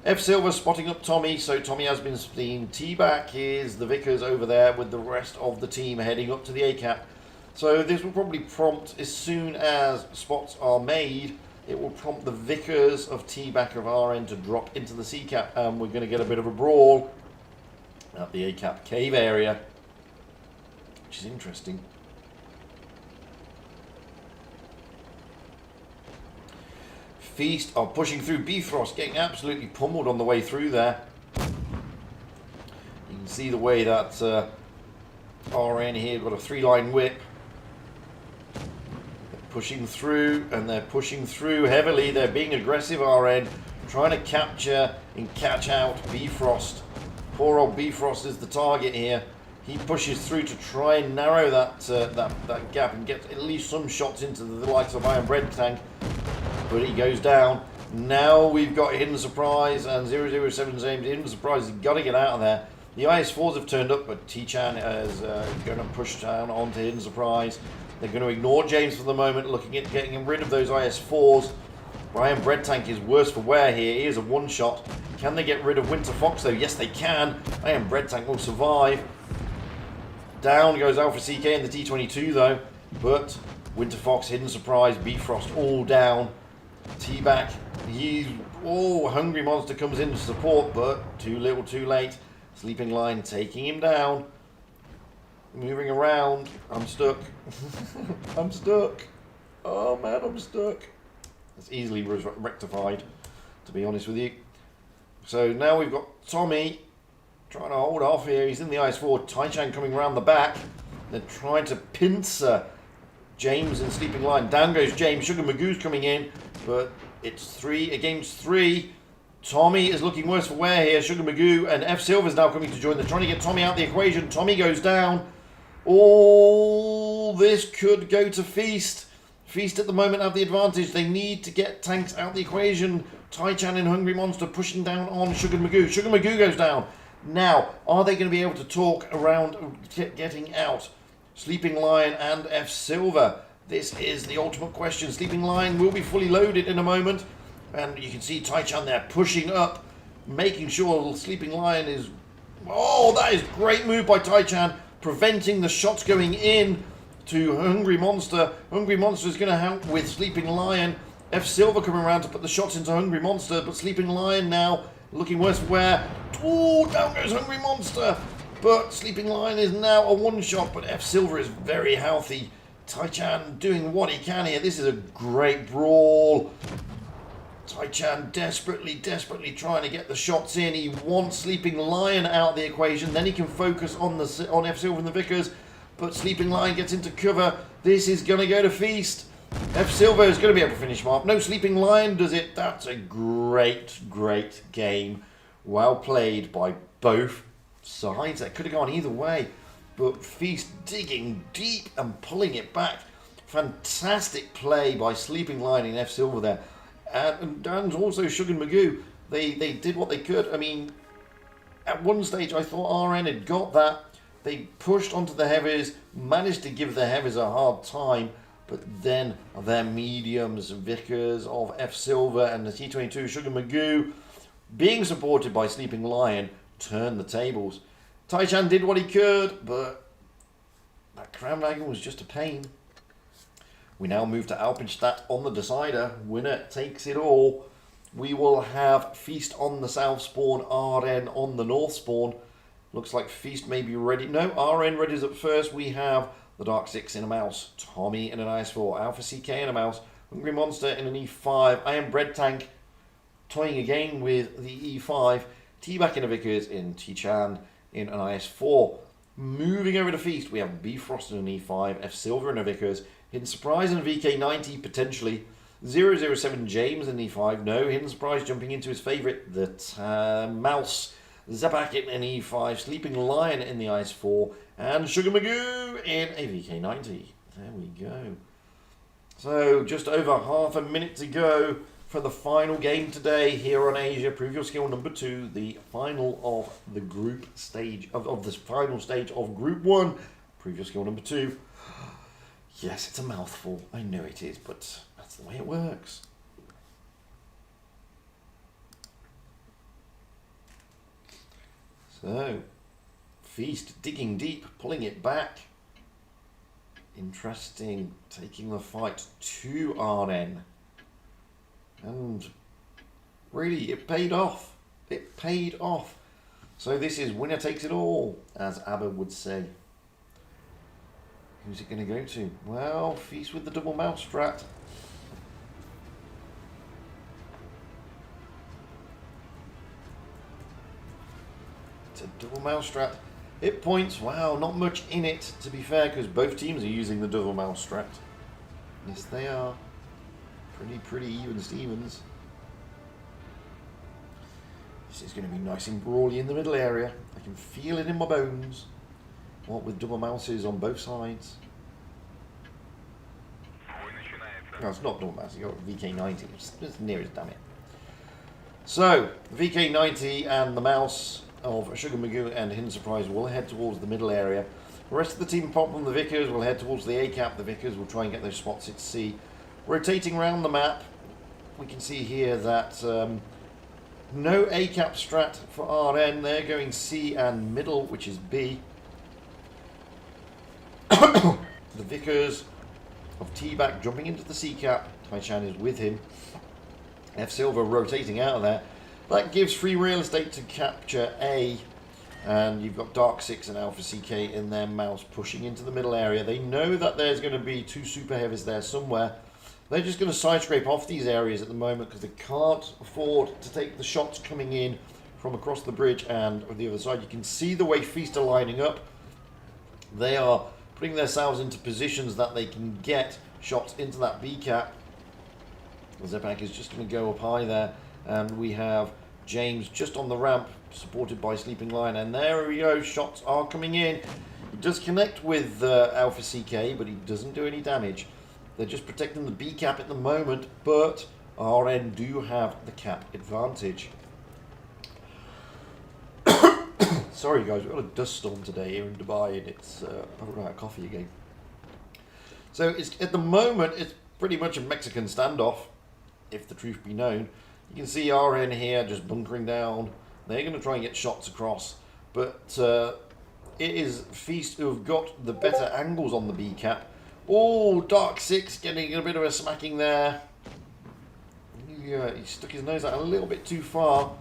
F Silver spotting up Tommy, so Tommy has been seen. T-back is the Vickers over there with the rest of the team heading up to the A-cap. So this will probably prompt, as soon as spots are made, it will prompt the Vickers of T-back of RN to drop into the C-cap, and we're going to get a bit of a brawl at the A-cap cave area, which is interesting. Feast are pushing through. Bifrost getting absolutely pummeled on the way through there. You can see the way that RN here got a 3-line whip. They're pushing through, and they're pushing through heavily. They're being aggressive, RN, trying to capture and catch out Bifrost. Poor old Bifrost is the target here. He pushes through to try and narrow that gap and get at least some shots into the likes of Iron Bread Tank. But he goes down. Now we've got Hidden Surprise and 007's aimed. Hidden Surprise has got to get out of there. The IS-4s have turned up, but T-Chan is going to push down onto Hidden Surprise. They're going to ignore James for the moment, looking at getting rid of those IS-4s. Brian Bread Tank is worse for wear here. He is a one-shot. Can they get rid of Winter Fox, though? Yes, they can. Iron Bread Tank will survive. Down goes Alpha CK and the T-22, though. But Winter Fox, Hidden Surprise, Bifrost all down. T-back, Hungry Monster comes in to support, but too little, too late. Sleeping Lion taking him down. Moving around. I'm stuck. I'm stuck. Oh man, I'm stuck. It's easily rectified, to be honest with you. So now we've got Tommy trying to hold off here. He's in the IS-4. Tai-Chan coming around the back. They're trying to pincer James and Sleeping Lion. Down goes James. Sugar Magoo's coming in, but it's 3 against 3. Tommy is looking worse for wear here. Sugar Magoo and F Silver's now coming to join. They're trying to get Tommy out of the equation. Tommy goes down. All this could go to Feast. Feast at the moment have the advantage. They need to get tanks out of the equation. Tai-Chan and Hungry Monster pushing down on Sugar Magoo. Sugar Magoo goes down. Now, are they going to be able to talk around getting out? Sleeping Lion and F Silver. This is the ultimate question. Sleeping Lion will be fully loaded in a moment. And you can see Tai-Chan there pushing up, making sure Sleeping Lion is... Oh, that is great move by Tai-Chan, preventing the shots going in to Hungry Monster. Hungry Monster is going to help with Sleeping Lion. F Silver coming around to put the shots into Hungry Monster, but Sleeping Lion now looking worse for wear. Oh, down goes Hungry Monster. But Sleeping Lion is now a one-shot, but F Silver is very healthy. Tai-Chan doing what he can here. This is a great brawl. Tai-Chan desperately trying to get the shots in. He wants Sleeping Lion out of the equation. Then he can focus on F Silver and the Vickers. But Sleeping Lion gets into cover. This is going to go to Feast. F Silver is going to be able to finish him off. No, Sleeping Lion does it. That's a great game. Well played by both sides. That could have gone either way. But Feast digging deep and pulling it back. Fantastic play by Sleeping Lion and F Silver there. And also Sugar Magoo. They did what they could. I mean, at one stage I thought RN had got that. They pushed onto the heavies, managed to give the heavies a hard time, but then their mediums, Vickers of F Silver and the T22 Sugar Magoo, being supported by Sleeping Lion, turned the tables. Tai-Chan did what he could, but that Crown Dragon was just a pain. We now move to Alpenstadt on the decider. Winner takes it all. We will have Feast on the south spawn, RN on the north spawn. Looks like Feast may be ready. No, RN readies up first. We have the Dark Six in a mouse, Tommy in an IS-4, Alpha CK in a mouse, Hungry Monster in an E5, Iron Bread Tank toying again with the E5, T-back in a Vickers in T-Chan in an IS-4. Moving over to Feast, we have Bifrost in an E5, F Silver in a Vickers, Hidden Surprise in a VK90 potentially, 007 James in E5, no, Hidden Surprise jumping into his favourite, the Mouse, Zabak in an E5, Sleeping Lion in the IS-4, and Sugar Magoo in a VK90. There we go. So just over half a minute to go for the final game today here on Asia. Prove Your Skill number 2, the final of the group stage of this final stage of Group 1. Prove Your Skill number 2. Yes, it's a mouthful. I know it is, but that's the way it works. So, Feast digging deep, pulling it back. Interesting, taking the fight to RN. And really, it paid off. It paid off. So this is winner takes it all, as ABBA would say. Who's it going to go to? Well, Feast with the double mouse strat. It's a double mouse strat. Hit points, wow, not much in it, to be fair, because both teams are using the double mouse strat. Yes, they are. Pretty even Stevens. This is going to be nice and brawly in the middle area. I can feel it in my bones. What with double mouses on both sides. No, it's not double mouse, you got VK90. It's near as damn it. So, VK90 and the mouse of Sugar Magoo and Hidden Surprise will head towards the middle area. The rest of the team, apart from the Vickers, will head towards the A cap. The Vickers will try and get those spots at C. Rotating around the map, we can see here that no A cap strat for RN. They're going C and middle, which is B. The Vickers of T-Back jumping into the C cap. Tai-Chan is with him. F Silver rotating out of there. That gives free real estate to capture A. And you've got Dark 6 and Alpha CK in their mouse pushing into the middle area. They know that there's going to be 2 super heavies there somewhere. They're just going to side scrape off these areas at the moment because they can't afford to take the shots coming in from across the bridge and on the other side. You can see the way Feast are lining up. They are putting themselves into positions that they can get shots into that B cap. Zepak is just going to go up high there. And we have James just on the ramp, supported by Sleeping Lion. And there we go, shots are coming in. He does connect with Alpha CK, but he doesn't do any damage. They're just protecting the B cap at the moment, but RN do have the cap advantage. Sorry guys, we've got a dust storm today here in Dubai, and it's I've run out of coffee again. So it's at the moment it's pretty much a Mexican standoff, if the truth be known. You can see RN here just bunkering down. They're going to try and get shots across, but it is Feast who have got the better angles on the B cap. Oh, Dark 6 getting a bit of a smacking there. Yeah, he stuck his nose out a little bit too far.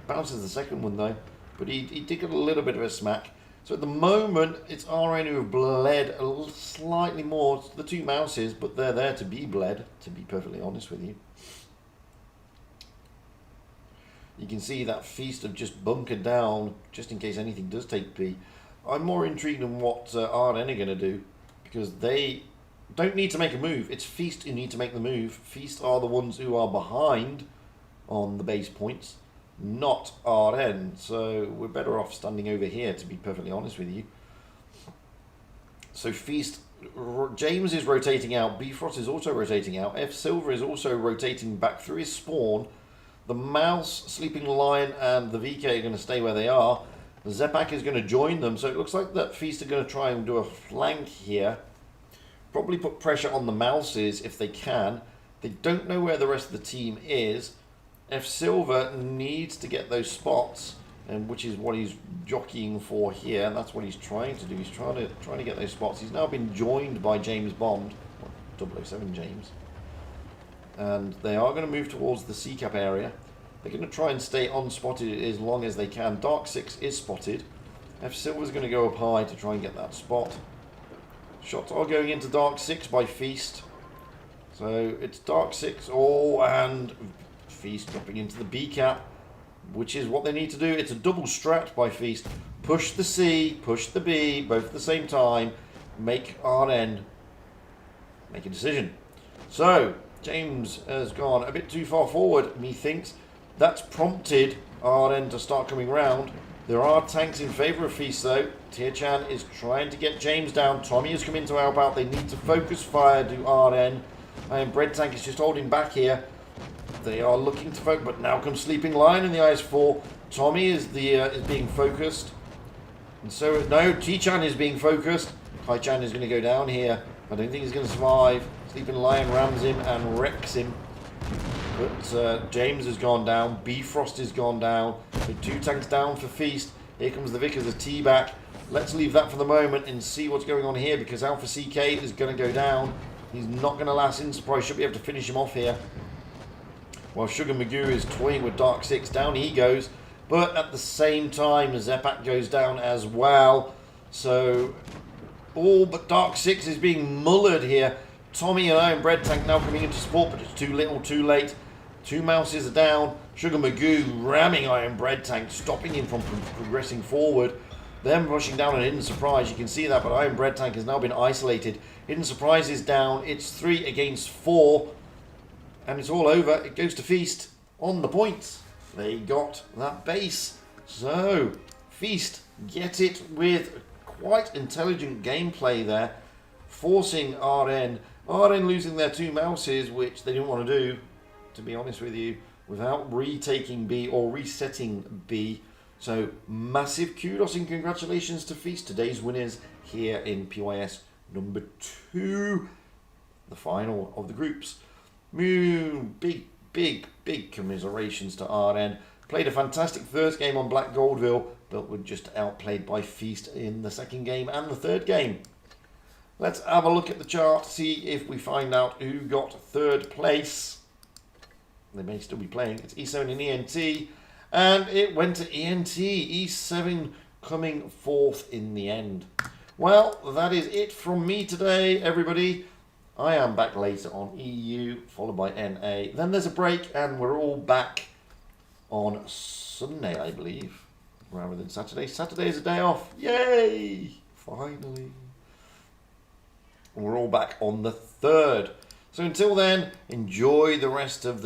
Bounces the second one though, but he did get a little bit of a smack. So at the moment, it's RN who have bled a little slightly more. It's the 2 mouses, but they're there to be bled, to be perfectly honest with you. You can see that Feast have just bunkered down, just in case anything does take B. I'm more intrigued in what RN are going to do, because they don't need to make a move. It's Feast who need to make the move. Feast are the ones who are behind on the base points, not RN. So we're better off standing over here, to be perfectly honest with you. So Feast, James is rotating out. Bifrost is also rotating out. F Silver is also rotating back through his spawn. The Mouse, Sleeping Lion, and the VK are going to stay where they are. The Zepak is going to join them. So it looks like that Feast are going to try and do a flank here. Probably put pressure on the Mouses if they can. They don't know where the rest of the team is. F Silver needs to get those spots, and which is what he's jockeying for here. And that's what he's trying to do. He's trying to get those spots. He's now been joined by James Bond, 007 James. And they are going to move towards the C cap area. They're going to try and stay unspotted as long as they can. Dark 6 is spotted. F Silver's going to go up high to try and get that spot. Shots are going into Dark 6 by Feast. So it's Dark 6, and Feast dropping into the B cap, which is what they need to do. It's a double strat by Feast. Push the C, push the B, both at the same time. Make RN make a decision. So James has gone a bit too far forward, methinks. That's prompted RN to start coming round. There are tanks in favour of Feast though. Tai-Chan is trying to get James down. Tommy has come in to help out. They need to focus fire, do RN. And Bread Tank is just holding back here. They are looking to focus, but now comes Sleeping Lion in the IS-4. Tommy is being focused. And so, no, Chi-Chan is being focused. Kai-Chan is going to go down here. I don't think he's going to survive. Sleeping Lion rams him and wrecks him. But James has gone down. Bifrost has gone down. So 2 tanks down for Feast. Here comes the Vic as a T-back. Let's leave that for the moment and see what's going on here, because Alpha CK is going to go down. He's not going to last in surprise. Should be able to finish him off here. While Sugar Magoo is toying with Dark 6. Down he goes. But at the same time, Zepak goes down as well. So, all but Dark 6 is being mullered here. Tommy and Iron Bread Tank now coming into support, but it's too little, too late. 2 mouses are down. Sugar Magoo ramming Iron Bread Tank, stopping him from progressing forward. Them rushing down an Hidden Surprise. You can see that, but Iron Bread Tank has now been isolated. Hidden Surprise is down. It's 3 against 4. And it's all over. It goes to Feast on the points. They got that base. So, Feast get it with quite intelligent gameplay there, forcing RN. RN losing their 2 mouses, which they didn't want to do, to be honest with you, without retaking B or resetting B. So, massive kudos and congratulations to Feast, today's winners here in PYS number 2, the final of the groups. Big commiserations to RN. Played a fantastic first game on Black Goldville, but were just outplayed by Feast in the second game and the third game. Let's have a look at the chart, see if we find out who got 3rd place. They may still be playing. It's E7 and ENT, and it went to ENT. E7 coming 4th in the end. Well, that is it from me today, everybody. I am back later on EU, followed by NA. Then there's a break, and we're all back on Sunday, I believe, rather than Saturday. Saturday is a day off. Yay! Finally. And we're all back on the 3rd. So until then, enjoy the rest of the